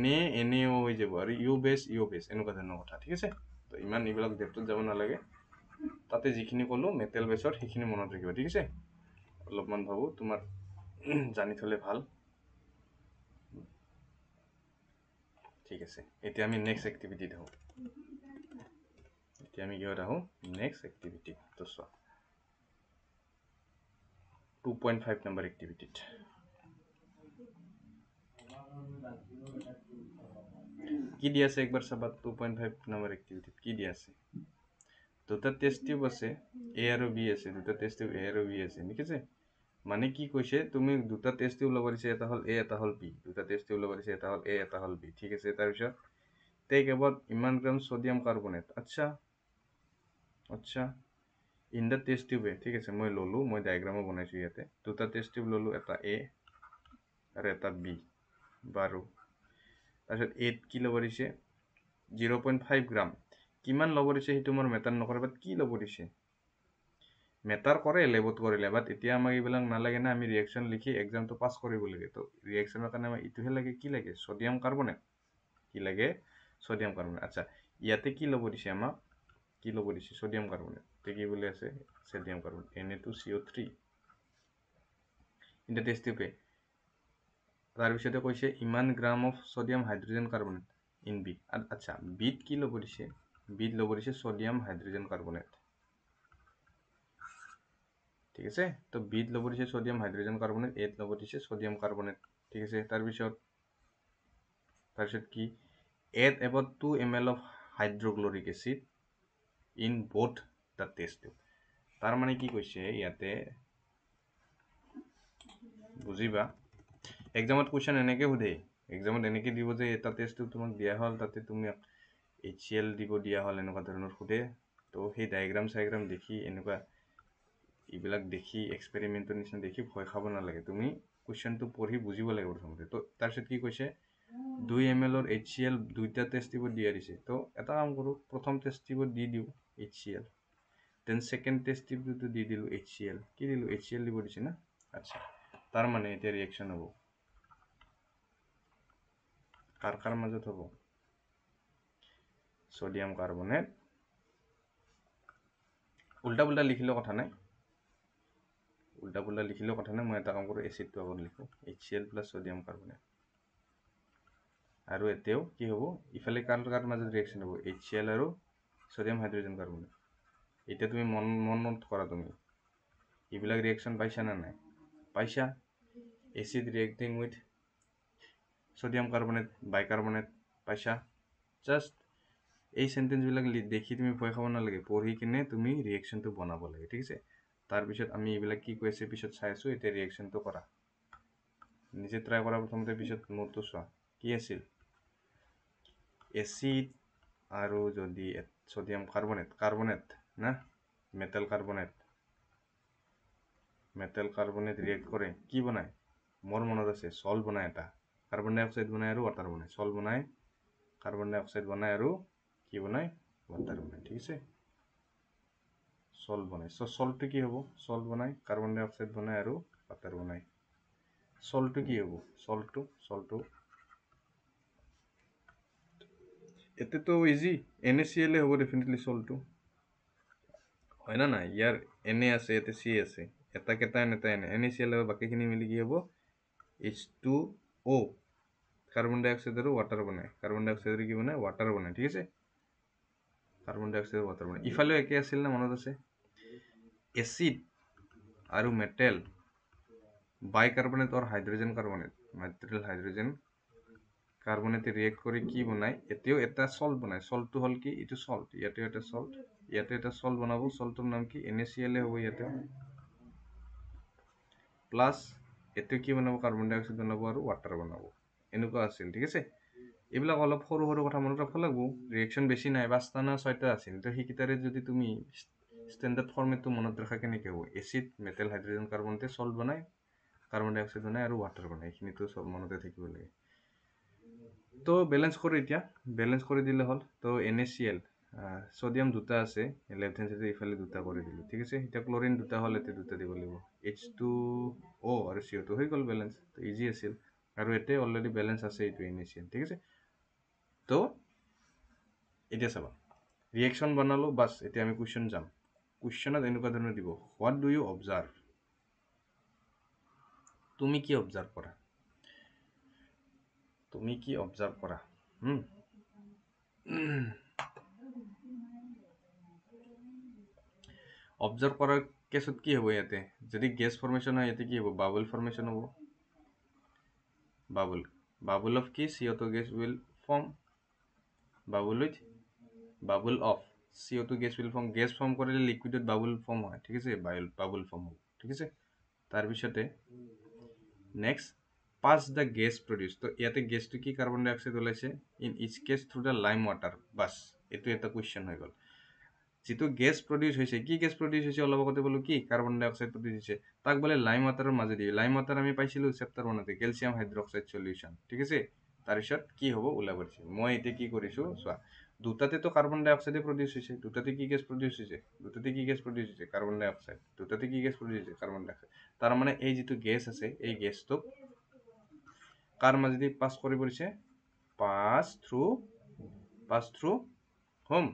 NaNaO হৈ যাব আৰু ইউ বেছ এনেকুৱা ধৰণৰ কথা ঠিক আছে তো ইমান এইবিলাক ডেপথত যাব নালাগে তাতে যিখিনি ক'লোঁ মেটেল বেছৰ সেইখিনি মনত ৰাখিবা ঠিক আছে অলপমান ভাবোঁ তোমাৰ জানি থ'লে ভাল ঠিক আছে এতিয়া আমি নেক্সট এক্টিভিটিত আহোঁ নেক্সট এক্টিভিটি তো চোৱা 2.5 নম্বৰ এক্টিভিটিত কি দিয়া আছে একবাৰ চাবা 2.5 নম্বৰ এক্টিভিটিত কি দিয়া আছে দুটা টেষ্ট টিউব আছে A আৰু B আছে দুটা টেষ্ট টিউব A আৰু B আছে ঠিক আছে মানে কি কৈছে তুমি দুটা টেষ্ট টিউব ল'ব দিছে এটা হ'ল A এটা হ'ল B দুটা টেষ্ট টিউব ল'ব দিছে এটা হ'ল A এটা হ'ল B ঠিক আছে তাৰপিছত টেক এবাউট ইমান গ্ৰাম সোডিয়াম কাৰ্বনেট আচ্ছা ইন দ্য টেষ্ট টিউবে ঠিক আছে মই ল'লোঁ মই ডায়েগ্ৰামো বনাইছোঁ ইয়াতে দুটা টেষ্ট টিউব ল'লোঁ এটা A আৰু এটা B বাৰু তাৰপিছত A কি ল'ব দিছে 0.5 গ্ৰাম কিমান ল'ব দিছে সেইটো মোৰ মেটাৰ নকৰে বাট কি ল'ব দিছে মেটাৰ কৰে লেবত কৰিলে বাট এতিয়া আমাক এইবিলাক নালাগে না আমি ৰিয়েকশ্যন লিখি এক্সামটো পাছ কৰিব লাগে তো ৰিয়েকশ্যনৰ কাৰণে আমাক ইটোহে লাগে কি লাগে সোডিয়াম কাৰ্বনেট আচ্ছা ইয়াতে কি ল'ব দিছে আমাক কি ল'ব দিছে সোডিয়াম কাৰ্বনেট কি বুলি আছে সোডিয়াম কাৰ্বনেট Na2CO3 ইনটা টেষ্ট টিউবে তাৰপিছতে কৈছে ইমান gram of sodium hydrogen carbonate in B আচ্ছা বিট কি ল'ব দিছে সোডিয়াম হাইড্ৰোজেন কাৰ্বনেট ঠিক আছে তো বিট ল'ব দিছে সোডিয়াম হাইড্ৰোজেন কাৰ্বনেট এত ল'ব দিছে সোডিয়াম কাৰ্বনেট ঠিক আছে তাৰপিছত কি add about 2 ml of hydrochloric acid in both the test tube তাৰ মানে কি কৈছে ইয়াতে বুজিবা এক্সামত কোৱেশ্চন এনেকৈ সোধে এক্সামত এনেকৈ দিব যে এটা টেষ্ট টিউব তোমাক দিয়া হ'ল তাতে তুমি HCl দিব দিয়া হ'ল এনেকুৱা ধৰণৰ সোধে তো সেই ডায়েগ্ৰাম দেখি এনেকুৱা এইবিলাক দেখি এক্সপেৰিমেণ্টৰ নিচিনা দেখি ভয় খাব নালাগে তুমি কুৱেশ্যনটো পঢ়ি বুজিব লাগিব প্ৰথমতে তো তাৰপিছত কি কৈছে 2 ml HCl দুইটা টেষ্ট টিউবত দিয়া দিছে তো এটা কাম কৰোঁ প্ৰথম টেষ্ট টিউবত দি দিওঁ HCl দেন সেকেন্ড টেষ্ট টিউবটো দি দিলোঁ HCl কি দিলোঁ HCl দিব দিছে না আচ্ছা তাৰ মানে এতিয়া ৰিয়েকশ্যন হ'ব কাৰ মাজত হ'ব সোডিয়াম কাৰ্বনেট উল্টা পুল্টা লিখিলেও কথা নাই মই এটা কাম কৰোঁ এচিডটো আগত লিখোঁ HCl প্লাছ সোডিয়াম কাৰ্বনেট আৰু এতিয়াও কি হ'ব ইফালে কাৰ মাজত ৰিয়েকশ্যন হ'ব HCl আৰু সোডিয়াম হাইড্ৰোজেন কাৰ্বনেট এতিয়া তুমি মন কৰা তুমি এইবিলাক ৰিয়েকশ্যন পাইছা না নাই পাইছা acid reacting with sodium carbonate bicarbonate পাইছা জাষ্ট এই সেন্টেন্সবিলাক দেখি তুমি ভয় খাব নালাগে পঢ়ি কিনে তুমি ৰিয়েকশ্যনটো বনাব লাগে ঠিক আছে তাৰপিছত আমি এইবিলাক কি কৈ আছে পিছত চাই আছোঁ এতিয়া ৰিয়েকশ্যনটো কৰা নিজে ট্ৰাই কৰা প্ৰথমতে পিছত নোটটো চোৱা কি আছিল এচিড আৰু যদি সোডিয়াম কাৰ্বনেট না মেটেল কাৰ্বনেট ৰিয়েক্ট কৰে কি বনায় মোৰ মনত আছে সল্ট বনায় এটা কাৰ্বন ডাই অক্সাইড বনায় আৰু ৱাটাৰ বনায় সল্ট বনায় কাৰ্বন ডাই অক্সাইড বনায় আৰু কি বনায় ৱাটাৰ বনায় ঠিক আছে সল্ট বনায় সল্টটো কি হ'ব সল্ট বনায় কাৰ্বন ডাই অক্সাইড বনায় আৰু ৱাটাৰ বনায় সল্টটো কি হ'ব সল্টটো এতেতো ইজি NaCl হ'ব ডেফিনেটলি সল্টটো হয় না নাই ইয়াৰ Na আছে ইয়াতে C আছে এটা কেটায়ন NaCl আৰু বাকীখিনি মিলি কি হ'ব H2O কাৰ্বন ডাই অক্সাইড আৰু ৱাটাৰ বনায় কি বনায় ৱাটাৰ বনায় ঠিক আছে কাৰ্বন ডাই অক্সাইড ৱাটাৰ বনায় ইফালেও একে আছিল না মনত আছে এচিড আৰু মেটেল বাইকাৰ্বনেট অৰ হাইড্ৰোজেন কাৰ্বনেটে ৰিয়েক্ট কৰি কি বনায় এতিয়াও এটা সল্ট বনায় সল্টটো হ'ল কি এইটো সল্ট ইয়াতেও এটা সল্ট ইয়াতে এটা সল্ট বনাব সল্টৰ নাম কি NaCl হ'ব ইয়াতে প্লাস এটো কি বনাব কার্বন ডাই অক্সাইড বনাব আৰু ওয়াটাৰ বনাব এনেকুৱা আছিল ঠিক আছে এইবিলাক অলপ সৰু সৰু কথা মনত ৰাখিব লাগিব ৰিয়েকচন বেছি নাই 5টা না 6টা আছিল তো হিকিটাৰে যদি তুমি স্ট্যান্ডাৰ্ড ফৰম্যাটটো মনত ৰাখা কেনেকৈ হ'ব এসিড মেটাল হাইড্ৰোজেন কাৰ্বনতে সল্ট বনায় কাৰ্বন ডাই অক্সাইড বনায় আৰু ওয়াটাৰ বনায় এইখিনিতো সব মনতে থাকিব লাগে তো ব্যালেন্স কৰি এতিয়া ব্যালেন্স কৰি দিলে হ'ল তো NaCl সোডিয়াম দুটা আছে লেফট হ্যান্ড সাইডে ইফালে দুটা কৰি দিলো ঠিক আছে এটা ক্লোৰিন দুটা হল এতে দুটা দিব লাগিব H2O আৰু CO2 হৈ গল ব্যালেন্স তো ইজি আছিল আৰু এতে অলৰেডি ব্যালেন্স আছে এইটো NaCl ঠিক আছে তো এতিয়া চাবা ৰিয়েকচন বনালো বাস এতিয়া আমি কোৱেশ্চন যাম কোৱেশ্চনত এনেকুৱা ধৰণৰ দিব হোৱাট ডু ইউ অবজাৰ্ভ তুমি কি অবজাৰ্ভ কৰা তুমি কি অবজাৰ্ভ কৰা অবজার্ভ করার কেসত কি হবো ইয়াতে যদি গ্যাস ফর্মেশন হয় ইয়াতে কি হবো বাবল ফর্মেশন হবো বাবল অফ কি CO2 gas will form bubble of CO2 gas will form gas form কৰিলে লিকুইডত বাবল ফৰ্ম হয় ঠিক আছে বাবল ফৰ্ম হ'ব ঠিক আছে তাৰ পিছতে next pass the gas produce তো ইয়াতে গ্যাসটো কি কাৰ্বন ডাই অক্সাইড ওলাইছে in each case through the lime water বাস এটো এটা কোৱেশ্চন হৈ গল যেটো গ্যাস প্রডিউস হৈছে কি গ্যাস প্রডিউস হৈছে অলপ আগতে বলো কি কার্বন ডাই অক্সাইড প্রডিউস হৈছে তাক বলে লাইম ওয়াটাৰৰ মাজেদি লাইম ওয়াটাৰ আমি পাইছিলো চেপ্টাৰ 1 তে ক্যালসিয়াম হাইড্ৰোক্সাইড সলিউশন ঠিক আছে তাৰপিছত কি হ'ব ওলা পৰিছে মই এতে কি কৰিছো সোৱা দুটাতে তো কার্বন ডাই অক্সাইড প্রডিউস হৈছে দুটাতে কি গ্যাস প্রডিউস হৈছে কার্বন ডাই অক্সাইড দুটাতে কি গ্যাস প্রডিউস হৈছে কার্বন ডাই অক্সাইড তাৰ মানে এই যেটো গ্যাস আছে এই গ্যাসটো কাৰ মাজেদি পাস কৰি পৰিছে পাস থ্ৰু হোম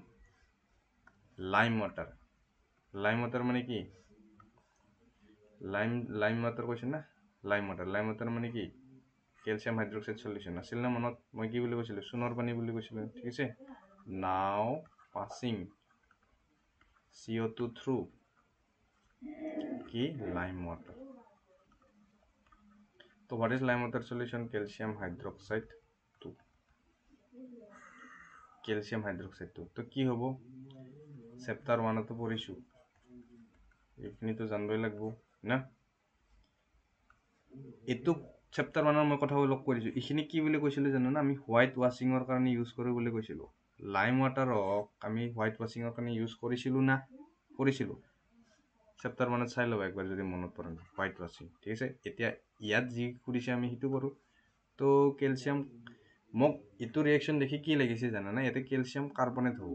লাইম ওয়াটার মানে কি লাইম ওয়াটার কৈছে না লাইম ওয়াটার মানে কি ক্যালসিয়াম হাইড্রোক্সাইড সলিউশন আছিল না মনত মই কি বুলি কৈছিলো সোণৰ পানী বুলি কৈছিলো ঠিক আছে নাও পাসিং CO2 থ্ৰু কি লাইম ওয়াটার তো what is lime water solution calcium hydroxide 2 তো কি হ'ব চেপ্টার 1 তো পঢ়িছো এইখিনি তো জানবই লাগিব না এটো চেপ্টার 1 মই কথা লক কৰিছো এইখিনি কি বুলি কৈছিলো জানো না আমি হোৱাইট ওয়াশিংৰ কাৰণে ইউজ কৰো বুলি কৈছিলো লাইম ওয়াটাৰক আমি হোৱাইট ওয়াশিংৰ কাৰণে ইউজ কৰিছিলো না কৰিছিলো চেপ্টাৰ 1 চাই লবা একবাৰ যদি মনত পৰে হোৱাইট ওয়াশিং ঠিক আছে এতিয়া ইয়াত যি কৰিছে আমি হিটো কৰো তো ক্যালসিয়াম মোক এটো ৰিয়েকচন দেখি কি লাগিছে জানা না ইয়াতে ক্যালসিয়াম কাৰ্বনেট হ'ব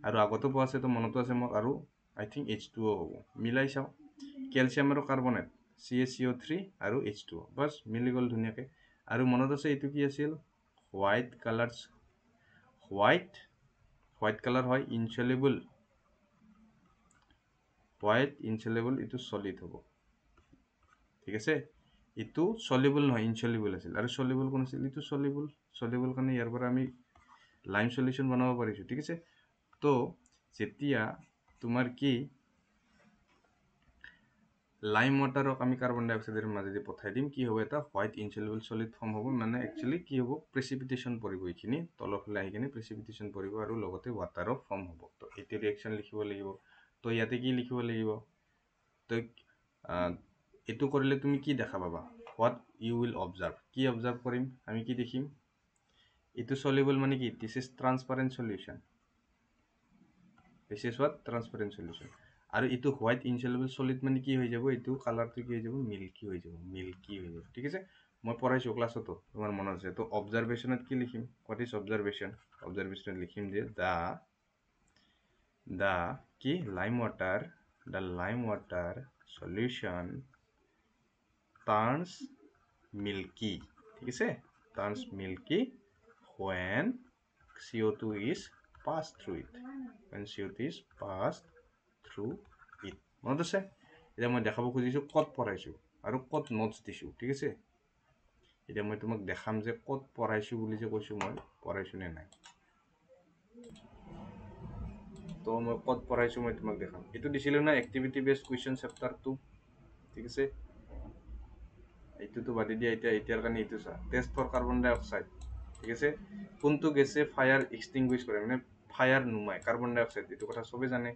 আৰু আগতো পোৱা আছে তো মনতো আছে মোক আৰু আই থিংক H2O হ'ব মিলাই চাও ক্যালসিয়াম আৰু কাৰ্বনেট CaCO3 আৰু H2O বাস মিলি গল ধুনিয়াকে আৰু মনত আছে এটো কি আছিল হোৱাইট কালার হয় ইনসলিবল এটো সলিড হ'ব ঠিক আছে এটো সলিবল নহয় ইনসলিবল আছিল আৰু সলিবল কোন আছিল এটো সলিবল কাৰণে ইয়াৰ পৰা আমি লাইম সলিউশন বনাব পাৰিছো ঠিক আছে তো যেতিয়া তোমাৰ কি লাইম ওয়াটাৰক আমি কাৰ্বন ডাই অক্সাইডেৰ মাজেদি পঠাই দিম কি হ'ব এটা হোৱাইট ইনসলিবল সলিড ফৰ্ম হ'ব মানে একচুয়ালি কি হ'ব প্ৰেচিপিটেশন পৰিব এইখিনি তলফালে আহিকিনে প্ৰেচিপিটেশন পৰিব আৰু লগতে ওয়াটাৰৰ ফৰ্ম হ'ব তো এটো ৰিয়েকচন লিখিব লাগিব তো ইয়াতে কি লিখিব লাগিব তো এটো কৰিলে তুমি কি দেখা পাবা হোৱাট ইউ উইল অবজাৰ্ভ কি অবজাৰ্ভ কৰিম আমি কি দেখিম এটো সলিবল মানে কি দিস ইজ ট্ৰান্সপাৰেন্ট সলিউশন আৰু এটো হোৱাইট ইনসলিবল সলিড মানে কি হৈ যাব এটো কালারটো কি হৈ যাব মিল্কি হৈ যাব ঠিক আছে মই পঢ়াইছো ক্লাছতো তোমাৰ মনত আছে তো অবজাৰভেশনত কি লিখিম হোৱাট ইজ অবজারভেশনত লিখিম যে দা কি lime water solution turns milky ঠিক আছে turns milky when CO2 is passed through it মনত আছে এতিয়া মই দেখাব খুজিছো কত পঢ়াইছো আৰু কত নোটস দিছো ঠিক আছে এতিয়া মই তোমাক দেখাম যে কত পঢ়াইছো বুলি যে কৈছো মই পঢ়াইছো নে নাই তো মই কত পঢ়াইছো মই তোমাক দেখাম এটো দিছিলো না এক্টিভিটি বেসড কোৱেশ্চন চেপ্টাৰ 2 ঠিক আছে এইটো তো বাদ দিয়া এতিয়াৰ কাৰণে এইটো চা টেস্ট ফৰ কাৰ্বন ডাই অক্সাইড ঠিক আছে কোনটো গেছে ফায়াৰ এক্সটিংগুইশ কৰে মানে ফায়াৰ নুমায় কাৰ্বন ডাই অক্সাইড এইটো কথা চবে জানে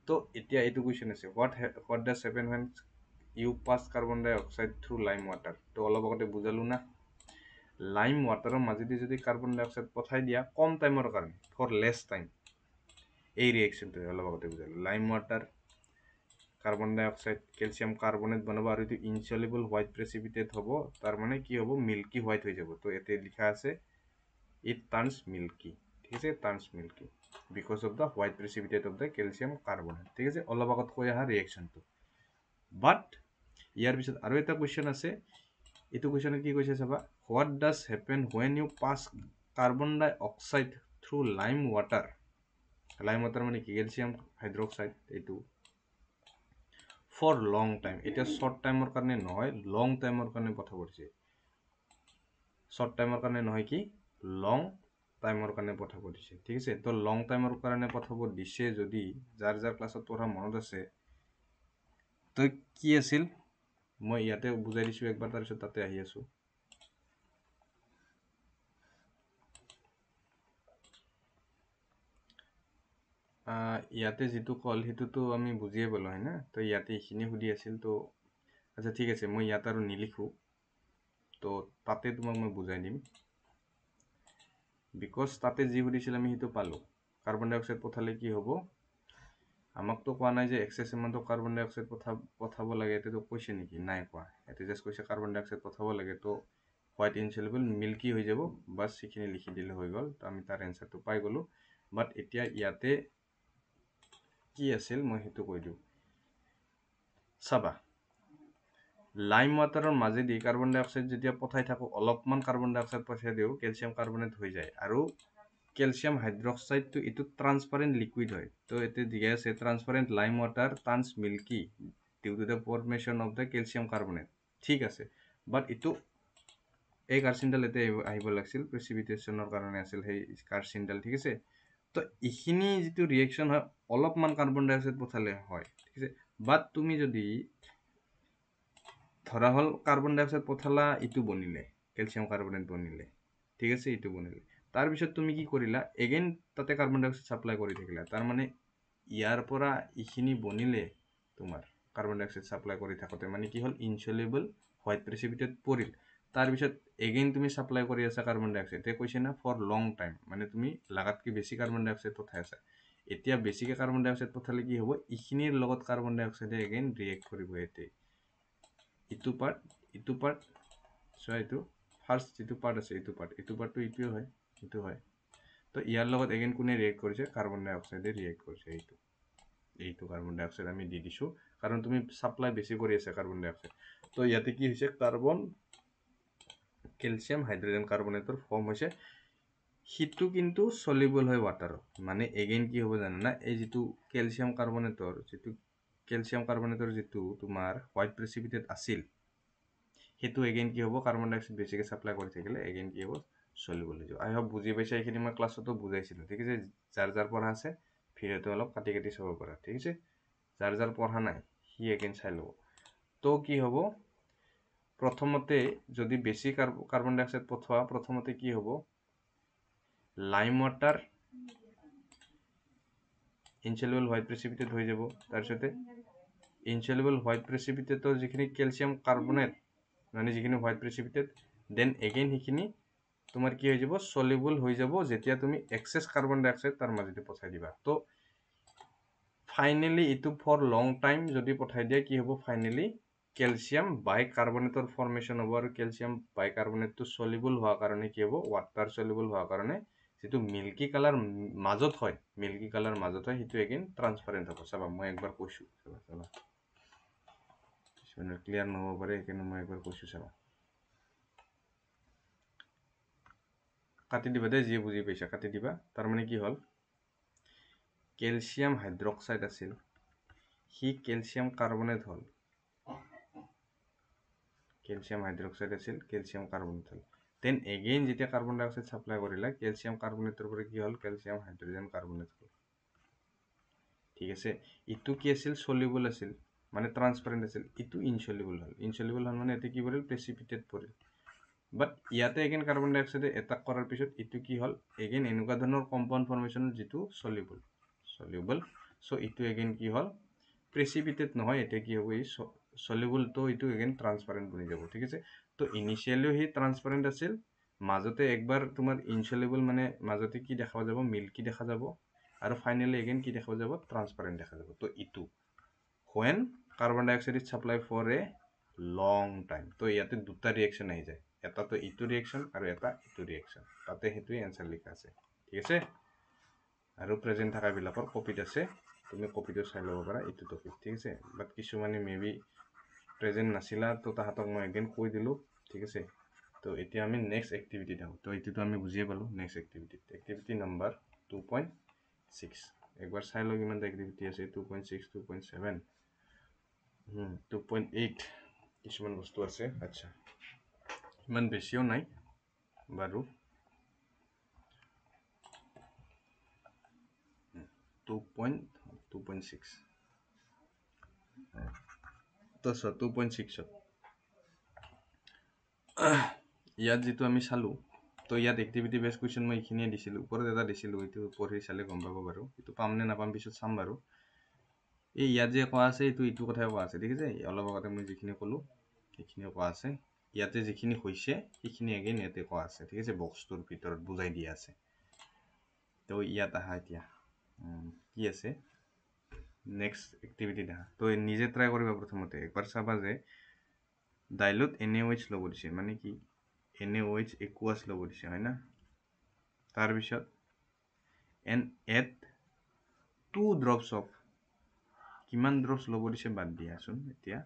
তো এতিয়া এইটো কুৱেশ্যন আছে what does happen when you pass carbon dioxide through lime water তো অলপ আগতে বুজালো না লাইম ৱাটাৰৰ মাজেদি যদি কাৰ্বন ডাই অক্সাইড পঠাই দিয়া কম টাইমৰ কাৰণে ফৰ লেছ টাইম এই ৰিয়েকশ্যনটো অলপ আগতে বুজালো লাইম ৱাটাৰ কাৰ্বন ডাই অক্সাইড কেলছিয়াম কাৰ্বনেট বনাব আৰু এইটো ইনচলিবল হোৱাইট প্ৰেচিপিটেট হ'ব তাৰ মানে কি হ'ব মিল্কি হোৱাইট হৈ যাব তো ইয়াতে লিখা আছে ইট টাৰ্নছ মিল্কি ঠিক আছে turns milky because of the white precipitate of the calcium carbonate ঠিক আছে অলপ আগত কৈ অহা ৰিয়েকশ্যনটো বাট ইয়াৰ পিছত আৰু এটা কুৱেশ্যন আছে এইটো কুৱেশ্যনে কি কৈছে চাবা what does happen when you pass carbon ডাই অক্সাইড থ্ৰু লাইম ৱাটাৰ মানে কি কেলছিয়াম হাইড্ৰক্সাইড এইটো ফৰ লং টাইম এতিয়া শ্বৰ্ট টাইমৰ কাৰণে নহয় লং টাইমৰ কাৰণে পঠাব দিছে শ্বৰ্ট টাইমৰ কাৰণে নহয় কি লং টাইমৰ কাৰণে পঠাব দিছে ঠিক আছে তো লং টাইমৰ কাৰণে পঠাব দিছে যদি যাৰ ক্লাছত পঢ়া মনত আছে তো কি আছিল মই ইয়াতে বুজাই দিছোঁ একবাৰ তাৰপিছত তাতে আহি আছোঁ ইয়াতে যিটো কল সেইটোতো আমি বুজিয়ে পালোঁ হয় না তো ইয়াতে এইখিনি সুধি আছিল তো আচ্ছা ঠিক আছে মই ইয়াত আৰু নিলিখোঁ তো তাতে তোমাক মই বুজাই দিম বিকজ তাতে যি সুধিছিল আমি সেইটো পালোঁ কাৰ্বন ডাই অক্সাইড পঠালে কি হ'ব আমাকতো কোৱা নাই যে এক্সেছ এমাউণ্ট অফ কাৰ্বন ডাই অক্সাইড পঠাব লাগে এতিয়াতো কৈছে নেকি নাই কোৱা এতিয়া জাষ্ট কৈছে কাৰ্বন ডাই অক্সাইড পঠাব লাগে তো হোৱাইট ইনচলিবল মিল্কি হৈ যাব বাছ সেইখিনি লিখি দিলে হৈ গ'ল তো আমি তাৰ এনচাৰটো পাই গ'লোঁ বাট এতিয়া ইয়াতে কি আছিল মই সেইটো কৈ দিওঁ চাবা লাইম ৱাটাৰৰ মাজেদি কাৰ্বন ডাই অক্সাইড যেতিয়া পঠাই থাকোঁ অলপমান কাৰ্বন ডাই অক্সাইড পঠাই দিওঁ কেলছিয়াম কাৰ্বনেট হৈ যায় আৰু কেলছিয়াম হাইড্ৰক্সাইডটো এইটো ট্ৰান্সপাৰেণ্ট লিকুইড হয় তো এতিয়া দিয়া আছে transparent lime water turns milky due to the formation of the calcium carbonate ঠিক আছে বাট এইটো এই কাৰ্চিনডাল এতিয়া আহিব লাগিছিল প্ৰেচিপিটেশ্যনৰ কাৰণে আছিল সেই কাৰ্চিনডাল ঠিক আছে তো এইখিনি যিটো ৰিয়েকশ্যন হয় অলপমান কাৰ্বন ডাই অক্সাইড পঠালে হয় ঠিক আছে বাট তুমি যদি ধৰা হ'ল কাৰ্বন ডাই অক্সাইড পঠালা ইটো বনিলে কেলছিয়াম কাৰ্বনেট বনিলে ঠিক আছে ইটো বনিলে তাৰপিছত তুমি কি কৰিলা এগেইন তাতে কাৰ্বন ডাই অক্সাইড ছাপ্লাই কৰি থাকিলা তাৰমানে ইয়াৰ পৰা এইখিনি বনিলে তোমাৰ কাৰ্বন ডাই অক্সাইড ছাপ্লাই কৰি থাকোঁতে মানে কি হ'ল ইনচলিবল হোৱাইট প্ৰেচিপিটেট পৰিল তাৰপিছত এগেইন তুমি ছাপ্লাই কৰি আছা কাৰ্বন ডাই অক্সাইড এতিয়া কৈছে না ফৰ লং টাইম মানে তুমি লাগাতকৈ বেছি কাৰ্বন ডাই অক্সাইড পঠাই আছা এতিয়া বেছিকৈ কাৰ্বন ডাই অক্সাইড পঠালে কি হ'ব এইখিনিৰ লগত কাৰ্বন ডাই অক্সাইডে এগেইন ৰিয়েক্ট কৰিব ইয়াতে ইটো পাৰ্ট চোৱা এইটো ফাৰ্ষ্ট যিটো পাৰ্ট আছে এইটো পাৰ্টটো এইটোৱে হয় এইটো হয় তো ইয়াৰ লগত এগেইন কোনে ৰিয়েক্ট কৰিছে কাৰ্বন ডাই অক্সাইডে ৰিয়েক্ট কৰিছে এইটো কাৰ্বন ডাই অক্সাইড আমি দি দিছোঁ কাৰণ তুমি ছাপ্লাই বেছি কৰি আছা কাৰ্বন ডাই অক্সাইড তো ইয়াতে কি হৈছে কাৰ্বন কেলছিয়াম হাইড্ৰজেন কাৰ্বনেটৰ ফৰ্ম হৈছে সিটো কিন্তু চলিবল হয় ৱাটাৰত মানে এগেইন কি হ'ব জানা এই যিটো কেলছিয়াম কাৰ্বনেটৰ যিটো তোমাৰ হোৱাইট প্ৰেচিপিটেট আছিল সেইটো এগেইন কি হ'ব কাৰ্বন ডাই অক্সাইড বেছিকৈ ছাপ্লাই কৰি থাকিলে এগেইন কি হ'ব চলিবল হৈ যাব আই হোপ বুজি পাইছা এইখিনি মই ক্লাছতো বুজাইছিলোঁ ঠিক আছে যাৰ পঢ়া আছে ভিডিঅ'টো অলপ কাটি চাব পাৰা ঠিক আছে যাৰ পঢ়া নাই সি এগেইন চাই ল'ব তো কি হ'ব প্ৰথমতে যদি বেছি কাৰ্বন ডাই অক্সাইড পঠোৱা প্ৰথমতে কি হ'ব লাইম ৱাটাৰ ইনচলিবল হোৱাইট প্ৰেচিপিটেট হৈ যাব তাৰপিছতে ইনচলিবল হোৱাইট প্ৰেচিপিটেটৰ যিখিনি কেলছিয়াম কাৰ্বনেট মানে যিখিনি হোৱাইট প্ৰেচিপিটেট দেন এগেইন সেইখিনি তোমাৰ কি হৈ যাব চলিবল হৈ যাব যেতিয়া তুমি এক্সেছ কাৰ্বন ডাই অক্সাইড তাৰ মাজেদি পঠাই দিবা তো ফাইনেলি এইটো ফৰ লং টাইম যদি পঠাই দিয়া কি হ'ব ফাইনেলি কেলছিয়াম বাই কাৰ্বনেটৰ ফৰ্মেশ্যন হ'ব আৰু কেলছিয়াম বাই কাৰ্বনেটটো চলিবল হোৱাৰ কাৰণে কি হ'ব ৱাটাৰ চলিবল হোৱাৰ কাৰণে যিটো মিল্কি কালাৰ মাজত হয় সেইটো এগেইন ট্ৰান্সপাৰেণ্ট হ'ব চাবা মই একবাৰ কৈছোঁ চাবা কিছুমানে ক্লিয়াৰ নহ'ব পাৰে সেইকাৰণে মই একবাৰ কৈছোঁ চাবা কাটি দিবা দেই যিয়ে বুজি পাইছা কাটি দিবা তাৰমানে কি হ'ল কেলছিয়াম হাইড্ৰক্সাইড আছিল সি কেলছিয়াম কাৰ্বনেট হ'ল কেলছিয়াম হাইড্ৰক্সাইড আছিল কেলছিয়াম কাৰ্বনেট হ'ল দেন এগেইন যেতিয়া কাৰ্বন ডাই অক্সাইড ছাপ্লাই কৰিলা কেলছিয়াম কাৰ্বনেটৰ পৰা কি হ'ল কেলছিয়াম হাইড্ৰজেন কাৰ্বনেট হ'ল ঠিক আছে ইটো কি আছিল চলিবল আছিল মানে ট্ৰান্সপাৰেণ্ট আছিল ইটো ইনচলিবল হ'ল মানে এতে কি পৰিল প্ৰেচিপিটেট পৰিল বাট ইয়াতে এগেইন কাৰ্বন ডাই অক্সাইডে এটাক কৰাৰ পিছত এইটো কি হ'ল এগেইন এনেকুৱা ধৰণৰ কম্পাউণ্ড ফৰ্মেশ্যন যিটো সলিউবল চ' এইটো এগেইন কি হ'ল প্ৰেচিপিটেট নহয় এতিয়া কি হ'ব এই সলিউবল তো এইটো এগেইন ট্ৰান্সপাৰেণ্ট বনি যাব ঠিক আছে তো ইনিচিয়েলিও সি ট্ৰান্সপাৰেণ্ট আছিল মাজতে একবাৰ তোমাৰ ইনসলিউবল মানে মাজতে কি দেখা যাব মিল্কি দেখা যাব আৰু ফাইনেলি এগেইন কি দেখা যাব ট্ৰান্সপাৰেণ্ট দেখা যাব তো ইটো when carbon dioxide is supplied for a long time তো ইয়াতে দুটা ৰিয়েকচন আহি যায় এটা তো ইটো ৰিয়েকচন আৰু এটা ইটো ৰিয়েকচন তাতে হেতুই এনসাৰ লিখা আছে ঠিক আছে আৰু প্ৰেজেন্ট থাকা বিলাকৰ কপিত আছে তুমি কপিটো চাই ল'ব পাৰা ইটো টপিক ঠিক আছে বাট কিছুমানে মেবি প্ৰেজেন্ট নাছিলা তো তাহাতক মই এগেইন কৈ দিলো ঠিক আছে তো এতিয়া আমি নেক্সট এক্টিভিটি দাও তো এইটোতো আমি বুজিয়ে পালো নেক্সট এক্টিভিটি নাম্বাৰ 2.6 একবাৰ চাই লও কিমান এক্টিভিটি আছে 2.6 2.7 2.8 কিছুমান বস্তু আছে আচ্ছা ইমান বেছিও নাই বাৰু 2.6 তো 2.6 ইয়াত যেটো আমি চালো তো ইয়াত এক্টিভিটি বেস কোৱেশ্চন মই এইখিনিয়ে দিছিলো ওপৰত এটা দিছিলো এইটো পঢ়ি চালে গম পাব বাৰু এইটো পাম নে নাপাম পিছত চাম বাৰু এই ইয়াত যে কোৱা আছে এইটো কথাই কোৱা আছে ঠিক আছে অলপ আগতে মই যিখিনি কলো এইখিনি কোৱা আছে ইয়াতে যিখিনি হৈছে সেইখিনি এগেইন ইয়াতে কোৱা আছে ঠিক আছে বক্সটোৰ ভিতৰত বুজাই দিয়া আছে তো ইয়াত আহা এতিয়া কি আছে নেক্সট এক্টিভিটি দেখা তো নিজে ট্রাই কৰিবা প্ৰথমতে একবাৰ চাবা যে ডাইলুট NaOH ল'ব দিছে মানে কি NaOH aqueous ল'ব দিছে হয় না তাৰ পিছত and add 2 drops of কিমান ড্ৰপস ল'ব দিছে বাদ দিয়াচোন এতিয়া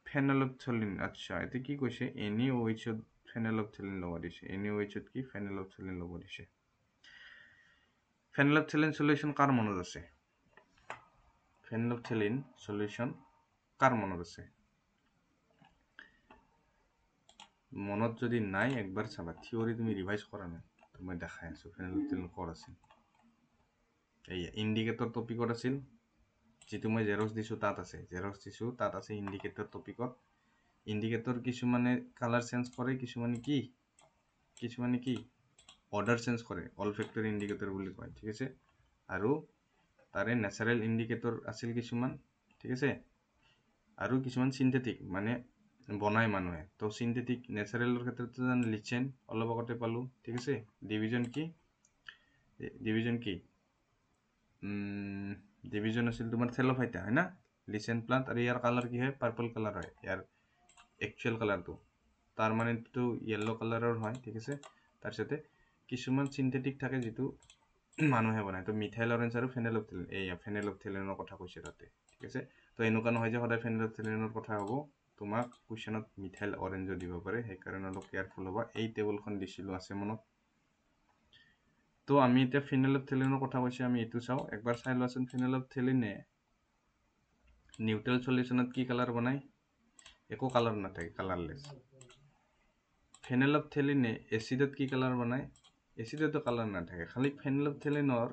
ফেনলফথলিন আচ্ছা এটা কি কৈছে NaOH ত ফেনলফথলিন ল'ব দিছে NaOH ত কি ফেনলফথলিন ল'ব দিছে ফেনলফথলিন সলিউশন কাৰ মনত আছে ফেনলফথলিন সলিউশন কাৰ মনত আছে মনত যদি নাই একবাৰ চাবা থিওৰি তুমি ৰিভাইজ কৰা নাই মই দেখাই আছো ফেনলফথলিন ক'ত আছে এই ইন্ডিকেটৰ টপিকত আছিল যেটো মই জেৰক্স দিছো তাত আছে ইন্ডিকেটৰ টপিকত ইন্ডিকেটৰ কিছুমানে কালাৰ চেঞ্জ কৰে কিছুমানে কি অৰ্ডাৰ চেঞ্জ কৰে অলফেক্টৰ ইন্ডিকেটৰ বুলি কয় ঠিক আছে আৰু তাৰে ন্যাচাৰেল ইন্ডিকেটৰ আছিল কিছুমান ঠিক আছে আৰু কিছুমান সিনথেটিক মানে বনাই মানুহে তো সিনথেটিক ন্যাচাৰেলৰ ক্ষেত্ৰত জান লিচেন অলপ আগতে পালো ঠিক আছে ডিভিজন কি ডিভিজন আছিল তোমাৰ থেলোফাইটা হয় না লিচেন প্লান্ট আৰু ইয়াৰ কালাৰ কি হয় পাৰ্পল কালাৰ হয় ইয়াৰ একচুয়াল কালাৰটো তাৰ মানে তো ইয়েলো কালাৰৰ হয় ঠিক আছে তাৰ সাথে কিছুমান সিনথেটিক থাকে যেটো মানুহে বনায় তো মিথাইল অৰেঞ্জ আৰু ফেনলফথলিন এই ফেনলফথলিনৰ কথা কৈছে তাতে ঠিক আছে তো এনেকুৱা নহয় যে সদায় ফেনলফথলিনৰ কথা হ'ব তোমাক কোৱেশ্চনত মিথাইল অৰেঞ্জও দিব পাৰে সেই কাৰণে অলপ কেয়াৰফুল হ'বা এই টেবুলখন দিছিলো আছে মনত তো আমি এটা ফেনলফথলিনৰ কথা কৈছে আমি এটো চাও একবাৰ চাই লোৱাচোন ফেনলফথলিনে নিউট্ৰেল সলিউশনত কি কালাৰ বনায় একো কালাৰ নাথাকে কালাৰলেস ফেনলফথলিনে এসিডত কি কালাৰ বনায় এসিডতো কালাৰ নাথাকে খালি ফেনলফথলিনৰ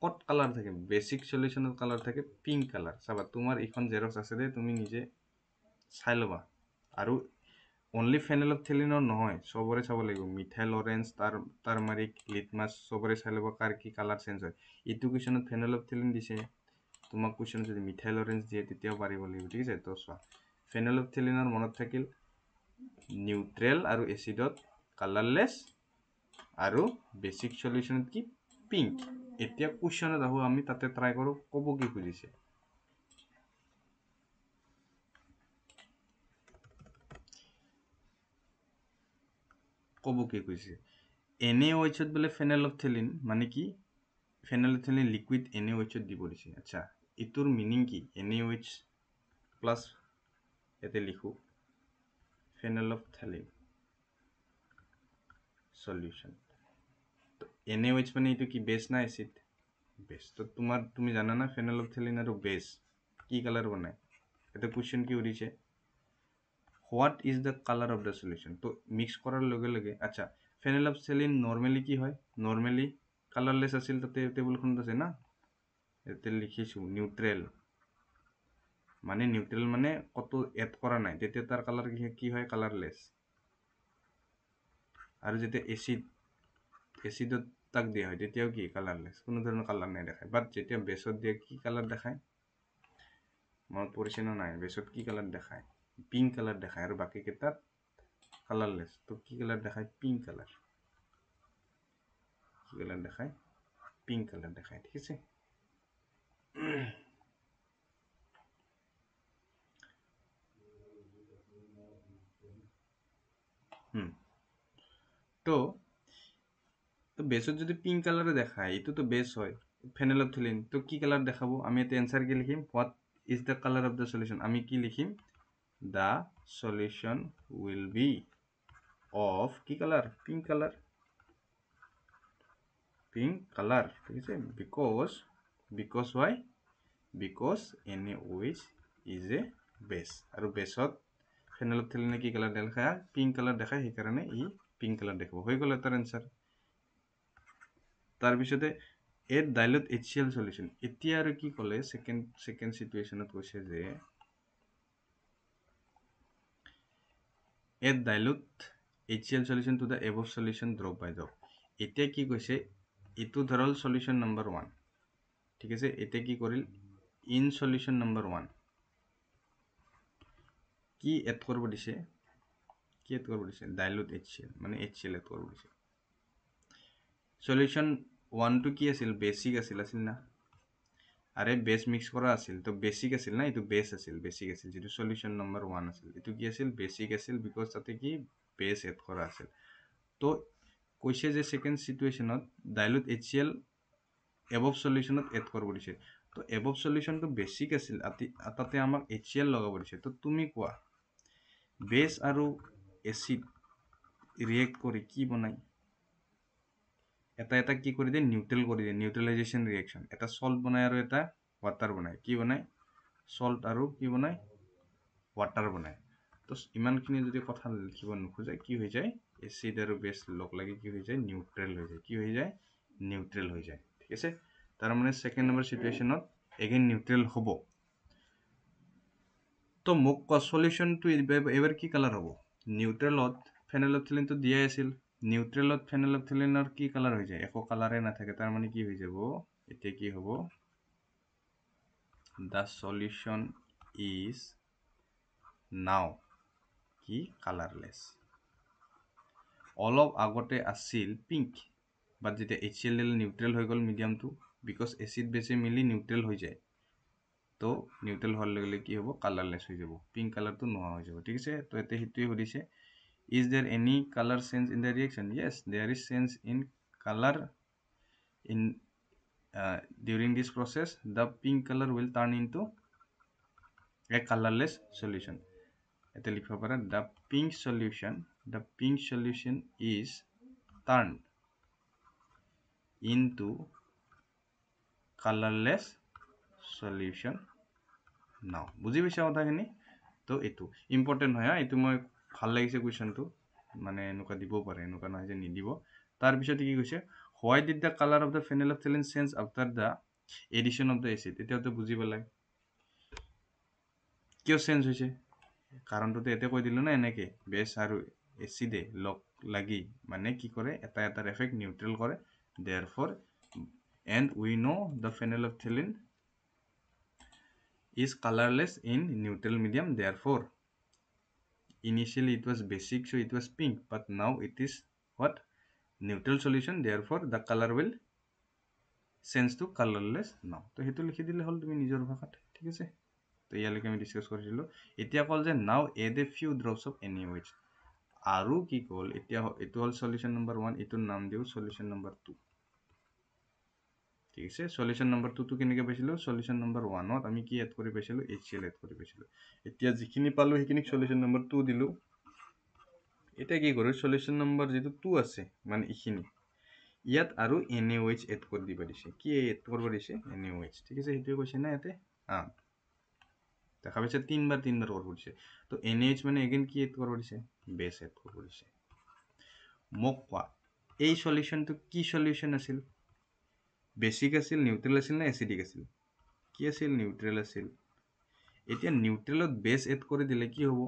কত কালাৰ থাকে বেসিক সলিউশনৰ কালাৰ থাকে পিংক কালাৰ চাবা তোমাৰ এখন জেৰক্স আছে দে তুমি নিজে চাই লবা আৰু only ফেনলফথলিনৰ নহয় সবৰে চাব লাগিব মিথাইল অৰেঞ্জ টাৰমাৰিক লিটমাস সবৰে চাই লবা কাৰ কি কালাৰ চেঞ্জ হয় ইটো কোৱেশ্চনত ফেনলফথলিন দিছে তোমাক কোৱেশ্চন যদি মিথাইল অৰেঞ্জ দিয়ে তেতিয়াও পাৰিব লাগিব ঠিক আছে তো চোৱা ফেনলফথলিনৰ মনত থাকিল নিউট্ৰেল আৰু এসিডত কালাৰলেস আৰু বেসিক সলিউশনত কি পিংক এতিয়া কোৱেশ্চনত আহো আমি তাতে ট্ৰাই কৰো কব কি খুজিছে কব কি কৈছে NaOH ত বলে ফেনলফথলিন মানে কি ফেনলফথলিন লিকুইড NaOH ত দিব দিছে আচ্ছা ইটোৰ মিনিং কি NaOH প্লাস এতে লিখো ফেনলফথলিন সলিউশন তো NaOH মানে ইটো কি বেস না এসিড বেস তো তুমি জানা না ফেনলফথলিন আৰু বেস কি কালাৰ বনায় এটা কোৱেশ্চন কি উৰিছে what is the color of the solution তো মিক্স কৰাৰ লগে লগে আচ্ছা ফেনলফথলিন নৰমালি কি হয় নৰমালি কালাৰলেস আছিল তাতে টেবুলখনত আছে না এতে লিখিছো নিউট্ৰেল মানে কত এড কৰা নাই তেতিয়া তাৰ কালাৰ কি হয় কালাৰলেস আৰু যেতিয়া এচিডত তাক দিয়া হয় তেতিয়াও কি কালাৰলেছ, কোনো ধৰণৰ কালাৰ নাই দেখায়। বাট যেতিয়া বেছত দিয়ে কি কালাৰ দেখায়, মনত পৰিছে নে নাই? বেছত কি কালাৰ দেখায়? পিংক কালাৰ দেখায়, আৰু বাকী কেইটাত কালাৰলেছ। তো কি কালাৰ দেখায়? Pink colour. কি কালাৰ দেখায়? পিংক কালাৰ দেখায়, ঠিক আছে। তো বেছত যদি পিংক কালাৰে দেখায়, এইটোতো বেছ হয়, ফেনেলফথেলিন, তো কি কালাৰ দেখাব? আমি এটা এনসাৰ কি লিখিম? What is the colour of the solution? আমি কি লিখিম? The solution will be of কি colour? Pink colour. Pink colour, ঠিক আছে। Because why? Because NaOH is a base, আৰু বেছত ফেনেলফথেলিনে কি কালাৰ দেখায়? পিঙ্ক কালাৰ দেখায়, সেইকাৰণে ই পিঙ্ক কালাৰ দেখাব। হৈ গ'ল এটাৰ এনসাৰ। তাৰপিছতে এড ডাইলুট HCl সলিউশন। এতিয়া আৰু কি ক'লে? সেকেন্ড সিচুৱেশনত কৈছে যে add dilute HCl solution to the above solution drop by drop. এতিয়া কি কৈছে? এইটো ধৰল সলিউশন নাম্বাৰ 1, ঠিক আছে। এতিয়া কি কৰিল? ইন সলিউশন নাম্বাৰ 1 কি এড কৰিব দিছে? কি এড কৰিব দিছে? ডাইলুট HCl, মানে HCl এড কৰিব দিছে। সলিউশন 1 টো কি আছিল? বেসিক আছিল না? আরে বেস মিক্স করা আছিল, তো বেসিক আছিল না, এইটো বেস আছিল, বেসিক আছিল। যেটো সলিউশন নাম্বার 1 আছিল, এইটো কি আছিল? বেসিক আছিল, বিকজ তাতে কি বেস এড করা আছিল। তো কৈছে যে সেকেন্ড সিচুৱেশনত ডাইলুট HCl এবভ সলিউশনত এড কৰিব দিছে। তো এবভ সলিউশনটো বেসিক আছিল, তাতে আমাক HCl লগাব দিছে। তো তুমি কোৱা, বেস আৰু এসিড ৰিয়েক্ট কৰি কি বনায়? এটা কি কৰি দিয়ে? নিউট্ৰেল কৰি দিয়ে, নিউট্ৰেলাইজেশন ৰিয়েকশন। এটা সল্ট বনায় আৰু এটা ওয়াটাৰ বনায়। কি বনায়? সল্ট আৰু কি বনায়? ওয়াটার বনায়। তো ইমানখিনি যদি কথা লিখিব নোখোজে, কি হৈ যায়? এসিড আৰু বেস লগ লাগি কি হৈ যায়? নিউট্ৰেল হৈ যায়। কি হৈ যায়? নিউট্ৰেল হৈ যায়, ঠিক আছে। তাৰ মানে সেকেন্ড নম্বৰ সিচুৱেশনত এগেইন নিউট্ৰেল হ'ব। তো মোক সলিউশনটো এবাৰ কি কালাৰ হ'ব? নিউট্ৰেলত ফেনেলফথেলিনটো দিয়াই আছিল, নিউট্ৰেলত ফেনেলফথেলিনৰ কি কালাৰ হৈ যায়? একো কালাৰে নাথাকে। তাৰ মানে কি হৈ যাব? এতিয়া কি হ'ব? দ্য সলিউশন ইজ নাও কি কালাৰলেছ। অলপ আগতে আছিল পিংক, বাট যেতিয়া HCl নিউট্ৰেল হৈ গ'ল মিডিয়ামটো, বিকজ এসিড বেসে মিলি নিউট্ৰেল হৈ যায়, তো নিউট্ৰেল হোৱাৰ লগে লগে কি হ'ব? কালাৰলেছ হৈ যাব, পিংক কালাৰটো নোহোৱা হৈ যাব, ঠিক আছে। তো এতিয়া সেইটোৱে সুধিছে, is there any colour change in the reaction? Yes, there is change in colour in during this process. The pink color will turn into a colorless solution. এটা লিখব পাৰা, the pink solution is turned into colorless solution now. বুজি পাইছা কথাখিনি? তো এইটো important হয়, এইটো মই ভাল লাগিছে কুৱেশ্যনটো, মানে এনেকুৱা দিবও পাৰে, এনেকুৱা নহয় যে নিদিব। তাৰপিছতে কি কৈছে? Why did the colour of the phenolphthalein change after the addition of the acid? এতিয়াতো বুজি পেলাই কিয় চেঞ্জ হৈছে? কাৰণটোতো এতিয়া কৈ দিলোঁ না, এনেকে বেছ আৰু এচিডে লগ লাগি মানে কি কৰে? এটাৰ এফেক্ট নিউট্ৰেল কৰে। therefore and we know the phenolphthalein is colorless in neutral medium. Therefore initially it was basic, so it was pink, but now it is what? Neutral solution. Therefore the color will change to colorless now. তো সেইটো লিখি দিলে হ'ল তুমি নিজৰ ভাষাত, ঠিক আছে। তো ইয়ালৈকে আমি ডিসকাস কৰিছিলোঁ। এতিয়া ক'ল যে now add a few drops of NaOH। আৰু কি ক'ল? এতিয়া এইটো হ'ল সলিউশন নাম্বাৰ 1, এইটোৰ নাম দিওঁ সলিউশন নাম্বাৰ 2, ঠিক আছে। সলিউশন নাম্বাৰ 2 টো কেনেকৈ পাইছিলোঁ? সলিউশন নাম্বাৰ 1ত আমি কি এড কৰি পাইছিলোঁ? HCl এড কৰি পাইছিলোঁ। এতিয়া যিখিনি পালোঁ সেইখিনিক সলিউশন নাম্বাৰ 2 দিলোঁ। এতিয়া কি কৰোঁ? সলিউশন নাম্বাৰ যিটো 2 আছে, মানে এইখিনি, ইয়াত আৰু NaOH এড কৰি দিব দিছে। কি এড কৰিব দিছে? NaOH, ঠিক আছে। সেইটোৱে কৈছে না ইয়াতে। দেখা পাইছে 3 বাৰ কৰিব দিছে। তো NaOH মানে এগেইন কি এড কৰিব দিছে? বেছ এড কৰিব দিছে। মোক কোৱা, এই সলিউশনটো কি সলিউশন আছিল? বেসিক আছিল, নিউট্ৰেল আছিল না এসিডিক আছিল? কি আছিল? নিউট্ৰেল আছিল। এতিয়া নিউট্ৰেলত বেছ এড কৰি দিলে কি হ'ব?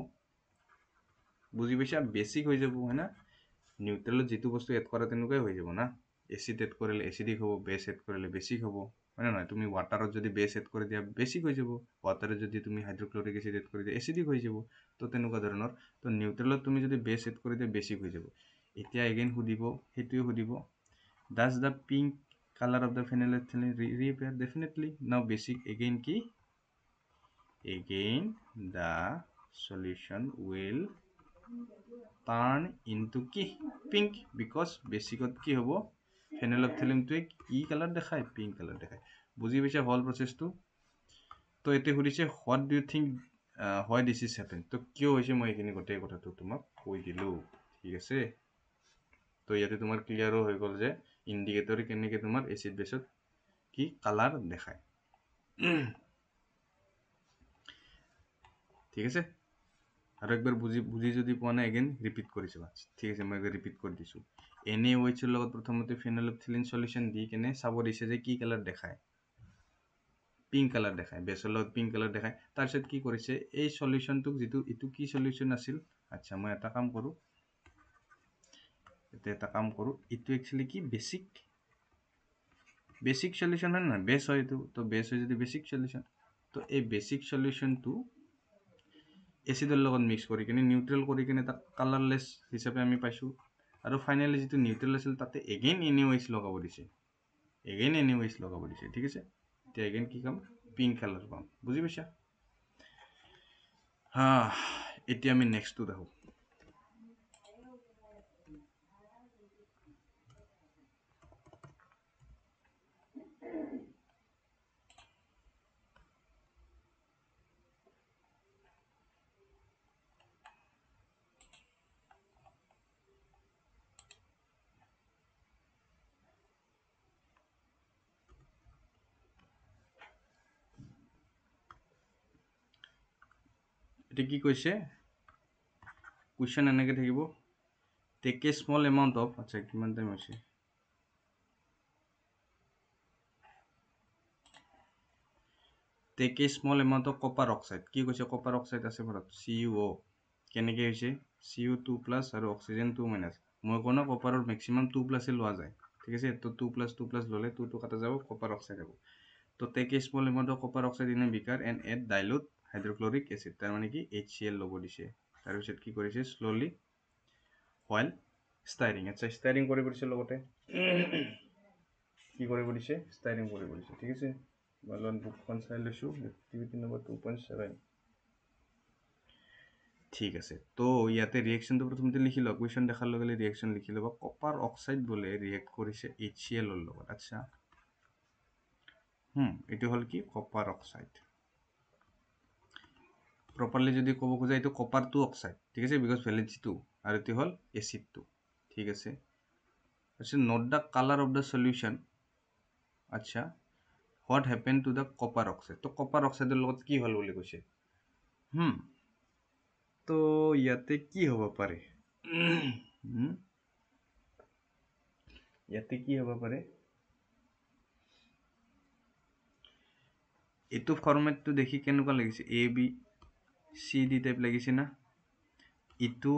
বুজি পাইছা? বেসিক হৈ যাব, হয় না? নিউট্ৰেলত যিটো বস্তু এড কৰা তেনেকুৱাই হৈ যাব না এচিড এড কৰিলে এচিডিক হ'ব বেছ এড কৰিলে বেছিক হ'ব হয় নে নহয় তুমি ৱাটাৰত যদি বেছ এড কৰি দিয়া বেছিক হৈ যাব ৱাটাৰত যদি তুমি হাইড্ৰক্লৰিক এচিড এড কৰি দিয়া এচিডিক হৈ যাব তো তেনেকুৱা ধৰণৰ তো নিউট্ৰেলত তুমি যদি বেছ এড কৰি দিয়া বেছিক হৈ যাব এতিয়া এগেইন সুধিব সেইটোৱে সুধিব does the pink colour of the phenolphthalein reappear definitely now basic again কি again the solution will turn into কি pink because basicত কি হ'ব phenolphthalein কি কালাৰ দেখায় pink কালাৰ দেখায় বুজি পাইছা হল প্ৰসেসটো তো এতে সুধিছে what do you think why this is happen তো কিয় হৈছে মই এখিনি গোটেই কথাটো তোমাক কৈ দিলো ঠিক আছে তো ইয়াতে তোমাৰ ক্লিয়াৰো হৈ গল যে ইন্ডিকেটৰ কেনেকৈ তোমাৰ এসিড বেছত কি কালাৰ দেখায় ঠিক আছে আৰু একবাৰ বুজি যদি পোৱা নাই এগেইন ৰিপিট কৰি চাবা ঠিক আছে মই একবাৰ ৰিপিট কৰি দিছো NaOH ৰ লগত প্ৰথমতে ফেনলফথেলিন সলিউশন দি কেনে চাব দিছে যে কি কালাৰ দেখায় পিংক কালাৰ দেখায় বেছৰ লগত পিংক কালাৰ দেখায় তাৰপিছত কি কৰিছে এই সলিউশনটোক যিটো ইটো কি সলিউশন আছিল আচ্ছা মই এটা কাম কৰো ইটো একচুয়ালি কি বেসিক সলিউশন হয় না বেস হয় তো বেস হয় যদি বেসিক সলিউশন তো এই বেসিক সলিউশনটো এসিডৰ লগত মিক্স কৰি কিনে নিউট্ৰেল কৰি কিনে তাক কালাৰলেস হিচাপে আমি পাইছো আৰু ফাইনালি যেটো নিউট্ৰেল আছিল তাতে এগেইন NaOH লগাব দিছে ঠিক আছে এতিয়া এগেইন কি কাম পিংক কালাৰ পাম বুজি পাইছা এতিয়া আমি নেক্সটটো দেখো এটা কি কৈছে কোৱেশ্চন এনেকৈ থাকিব tech a small amount of আচ্ছা কিমান টাইম হৈছে tech a small amount of copper oxide কি কৈছে কপাৰ অক্সাইড আছে ঘৰত CuO কেনেকৈ হৈছে Cu2+ আৰু অক্সিজেন 2- মই কোৱা কপাৰৰ ম্যাক্সিমাম 2+ লোৱা যায় ঠিক আছে তো 2+ ললে 2 কাটা যাব কপাৰ অক্সাইড হ'ব তো take a small amount of copper oxide in a beaker and add dilute hydrochloric acid তাৰ মানে কি HCl ল'ব দিছে তাৰ পিছত কি কৰিছে স্লোলি while stirring আচ্ছা stirring কৰিব দিছে লগতে কি কৰিব দিছে stirring কৰিব দিছে ঠিক আছে বালন বুকখন চাই লৈছো এক্টিভিটি নম্বৰ 2.7 ঠিক আছে তো ইয়াতে ৰিঅ্যাকশনটো প্ৰথমতে লিখি লওক কোৱেশ্চন দেখাৰ লগে লগে ৰিঅ্যাকশন লিখি লব কপাৰ অক্সাইড বলে ৰিঅ্যাক্ট কৰিছে HCl ৰ লগত আচ্ছা এটো হল কি কপাৰ অক্সাইড properly যদি ক'ব খোজা এটো কপাৰ 2 অক্সাইড ঠিক আছে বিকজ ভ্যালেন্সি 2 আৰু এটো হল এসিড 2 ঠিক আছে আচ্ছা note the colour of the solution আচ্ছা what happened to the copper oxide তো কপাৰ অক্সাইডৰ লগত কি হল বুলি কৈছে তো ইয়াতে কি হ'ব পাৰে এটো ফৰমেটটো দেখি কেনেকুৱা লাগিছে A B C D type লাগিছে না ইটো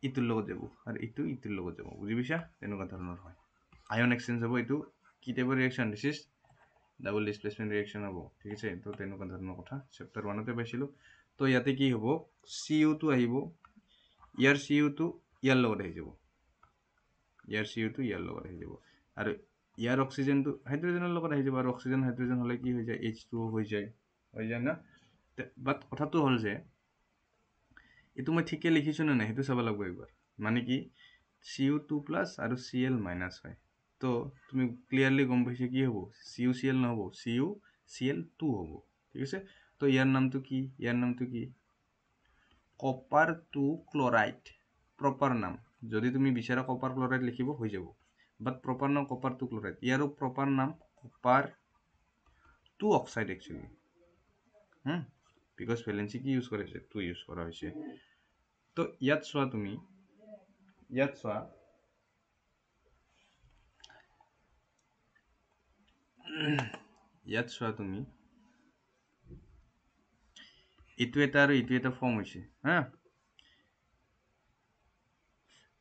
ইটোৰ লগত যাব আৰু ইটোৰ লগত যাব বুজি পাইছা তেনেকুৱা ধৰণৰ হয় আয়ন এক্সচেঞ্জ হ'ব এটো কি টাইপৰ reaction this is double displacement reaction হ'ব ঠিক আছে তো তেনেকুৱা ধৰণৰ কথা চেপ্টাৰ 1 তে পাইছিলো তো ইয়াতে কি হ'ব CO2 আহিব ইয়াৰ CO2 ইয়াৰ লগত আহি যাব আৰু ইয়াৰ অক্সিজেনটো হাইড্ৰোজেনৰ লগত আহি যাব আৰু অক্সিজেন হাইড্ৰোজেন হলে কি হৈ যায় H2O হৈ যায় না বাট কথাটো হল যে এটো মই ঠিকে লিখিছো না হেতু চাব লাগিব একবাৰ মানে কি Cu2+ আৰু Cl- হয় তো তুমি ক্লিয়াৰলি গম পাইছে কি হ'ব CuCl নহব CuCl2 হ'ব ঠিক আছে তো ইয়াৰ নামটো কি কপাৰ 2 ক্লোৰাইড প্ৰপাৰ নাম যদি তুমি বিচাৰা কপাৰ ক্লোৰাইড লিখিব হৈ যাব বাট প্ৰপাৰ নাম কপাৰ 2 ক্লোৰাইড ইয়াৰো প্ৰপাৰ নাম copper 2 oxide actually because valency কি ইউজ কৰিছে 2 ইউজ কৰা হৈছে তো ইয়াত চোৱা তুমি ইটো এটা আৰু ইটো এটা ফৰ্ম হৈছে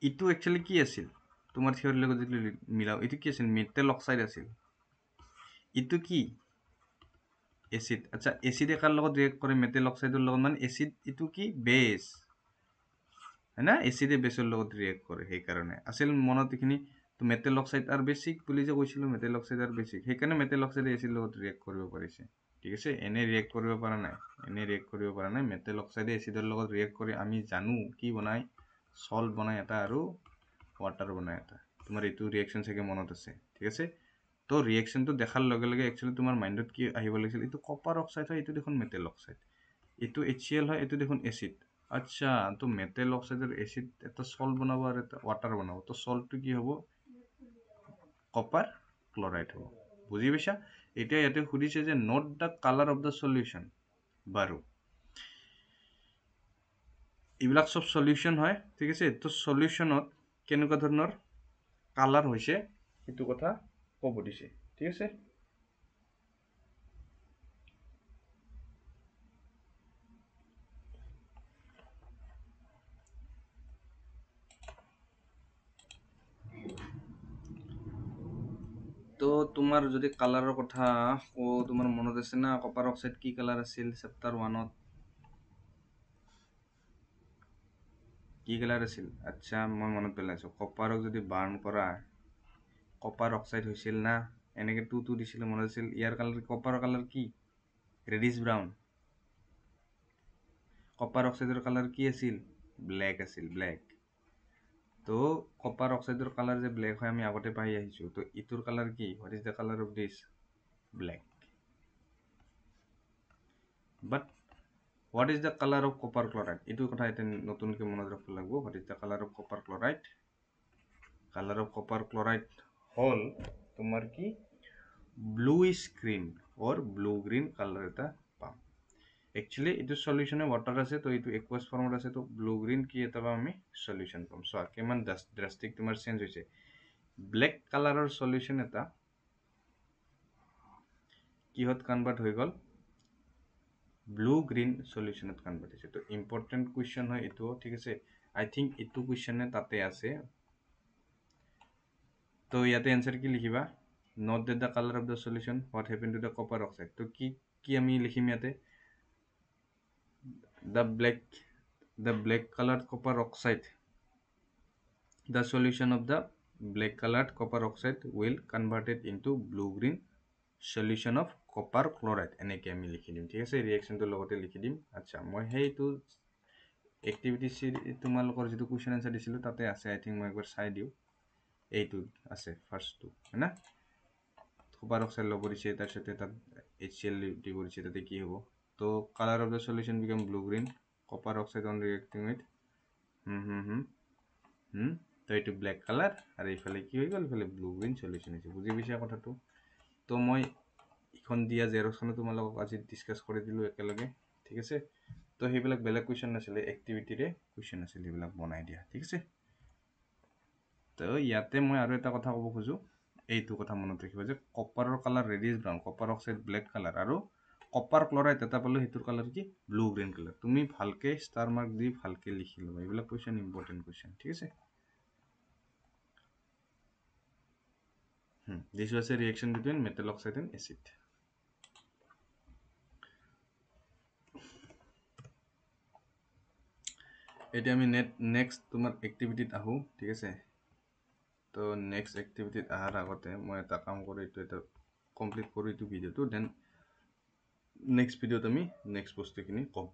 ইটো একচুয়ালি কি আছিল তোমার থিওরির লগত যদি মিলাও ইটো কি আছিল মেটেল অক্সাইড আছিল ইটো কি এসিড আচ্ছা এসিডে কার লগত রিয়েক্ট করে মেটেল অক্সাইডের লগত মানে এসিড ইটো কি বেস হয় না এসিডে বেসের লগত রিয়েক্ট করে সেই কারণে আছিল মনত এখিনি তো মেটেল অক্সাইড আর বেসিক বুলি যে কৈছিল মেটেল অক্সাইড আর বেসিক সেইকাৰণে মেটেল অক্সাইডে এসিড লগত ৰিয়েক্ট কৰিব পাৰিছে ঠিক আছে এনে ৰিয়েক্ট কৰিব পৰা নাই এনে ৰিয়েক্ট কৰিব পৰা নাই মেটেল অক্সাইডে এসিডৰ লগত ৰিয়েক্ট কৰি আমি জানো কি বনাই সল্ট বনাই এটা আৰু ওয়াটাৰ বনাই এটা তোমাৰ এইটো ৰিয়েকশন চাগে মনত আছে ঠিক আছে তো ৰিয়েকশনটো দেখাৰ লগে লগে একচুয়ালি তোমাৰ মাইন্ডত কি আহিব লাগিছিল এইটো কপাৰ অক্সাইড হয় এইটো দেখোন মেটেল অক্সাইড এইটো HCl হয় এইটো দেখোন এসিড আচ্ছা তো মেটেল অক্সাইডের এসিড একটা সল্ট বানাবো আর একটা ওয়াটার বানাবো তো সল্টটো কি হব কপার ক্লোরাইড হব বুঝি পাইছা এতিয়া ইয়াতে সুধিছে যে note the colour of the solution বাৰু এইবিলাক সব সলিউশন হয় ঠিক আছে তো সলিউশনত কেনেকুৱা ধৰণৰ কালাৰ হৈছে এইটো কথা ক'ব দিছে ঠিক আছে তো তোমাৰ যদি কালাৰৰ কথা তোমাৰ মনত আছে না কপাৰ অক্সাইড কি কালাৰ আছিল চেপ্টাৰ 1ত কি কালাৰ আছিল আচ্ছা মই মনত পেলাইছো কপাৰক যদি বাৰ্ন কৰা কপাৰ অক্সাইড হৈছিল না এনেকে টু দিছিল মনত আছিল ইয়াৰ কালাৰ কপাৰৰ কালাৰ কি ৰেডিশ ব্ৰাউন কপাৰ অক্সাইডৰ কালাৰ কি আছিল ব্ল্যাক আছিল ব্ল্যাক তো কপাৰ অক্সাইডৰ কালাৰ যে ব্ল্যাক হয় আমি আগতে পাই আহিছো তো ইটোৰ কালার কি what is the colour of this black but what is the colour of copper chloride এইটো কথা এটা নতুনকে মনত ৰাখিব লাগিব what is the colour of copper chloride colour of copper chloride হল তোমার কি bluish green or blue green colour এটা পাম একচুয়ালি এইটো সলিউশনে ওয়াটার আছে তো এইটো একুয়াস ফর্মত আছে তো ব্লু গ্রিন কি এটা পাম আমি সলিউশন পাম সো কিমান ড্রাস্টিক তোমাৰ চেঞ্জ হৈছে ব্ল্যাক কালাৰৰ সলিউশন এটা কিহত কনভার্ট হৈ গল ব্লু গ্রিন সলিউশনত কনভার্ট হৈছে তো ইম্পর্টেন্ট কোয়েশ্চন হয় এটো ঠিক আছে আই থিংক এটো কোয়েশ্চনে তাতে আছে তো ইয়াতে অ্যান্সার কি লিখিবা note that the color of the solution what happened to the copper oxide তো কি আমি লিখিম ইয়াতে the black colored copper oxide the solution of the black colored copper oxide will converted into blue green solution of copper chloride এনেকে আমি লিখি দিম ঠিক আছে ৰিয়েকচনটো লগতে লিখি দিম আচ্ছা মই হেইটো এক্টিভিটি তোমালোকৰ যেটো কোৱেশ্চন আনসাৰ দিছিলো তাতে আছে আই থিংক মই একবাৰ চাই দিও এইটো আছে ফার্স্টটো है ना কপার অক্সাইড লব দিছে তার সাথে তাত HCl দিব দিছে তাতে কি হ'ব তো colour of the solution became blue green copper oxide on reacting with তো এইটো ব্ল্যাক কালার আর এইফালে কি হৈ গল এইফালে ব্লু গ্রিন সলিউশন আছে বুজি পাইছা কথাটো তো মই ইখন দিয়া জেৰক্সখনো তোমালোকক আজি ডিসকাস কৰি দিলো একেলগে ঠিক আছে তো সেইবিলাক বেলেগ কোৱেশ্চন নাছিলে এক্টিভিটিৰে কোৱেশ্চন আছিল সেইবিলাক বনাই দিয়া ঠিক আছে তো ইয়াতে মই আৰু এটা কথা ক'ব খুজো এইটো কথা মনত ৰাখিবা যে কপাৰৰ colour reddish brown copper oxide black colour আৰু কপাৰ ক্লোৰাইড এটা পালো হেতুৰ কালাৰ কি ব্লু গ্ৰীণ কালাৰ তুমি ভালকে ষ্টাৰ মাৰ্ক দি ভালকে লিখি লবা এইবিলাক কোৱেশ্চন ইম্পৰ্টেন্ট কোৱেশ্চন ঠিক আছে this was a reaction between metal oxide and acid এতিয়া আমি নেক্সট তোমাৰ এক্টিভিটিত আহো ঠিক আছে তো নেক্সট এক্টিভিটিত আহাৰ আগতে মই এটা কাম কৰি এটা কমপ্লিট কৰি এইটো ভিডিওটো দেন নেক্সট ভিডিওত আমি নেক্সট বস্তুখিনি কম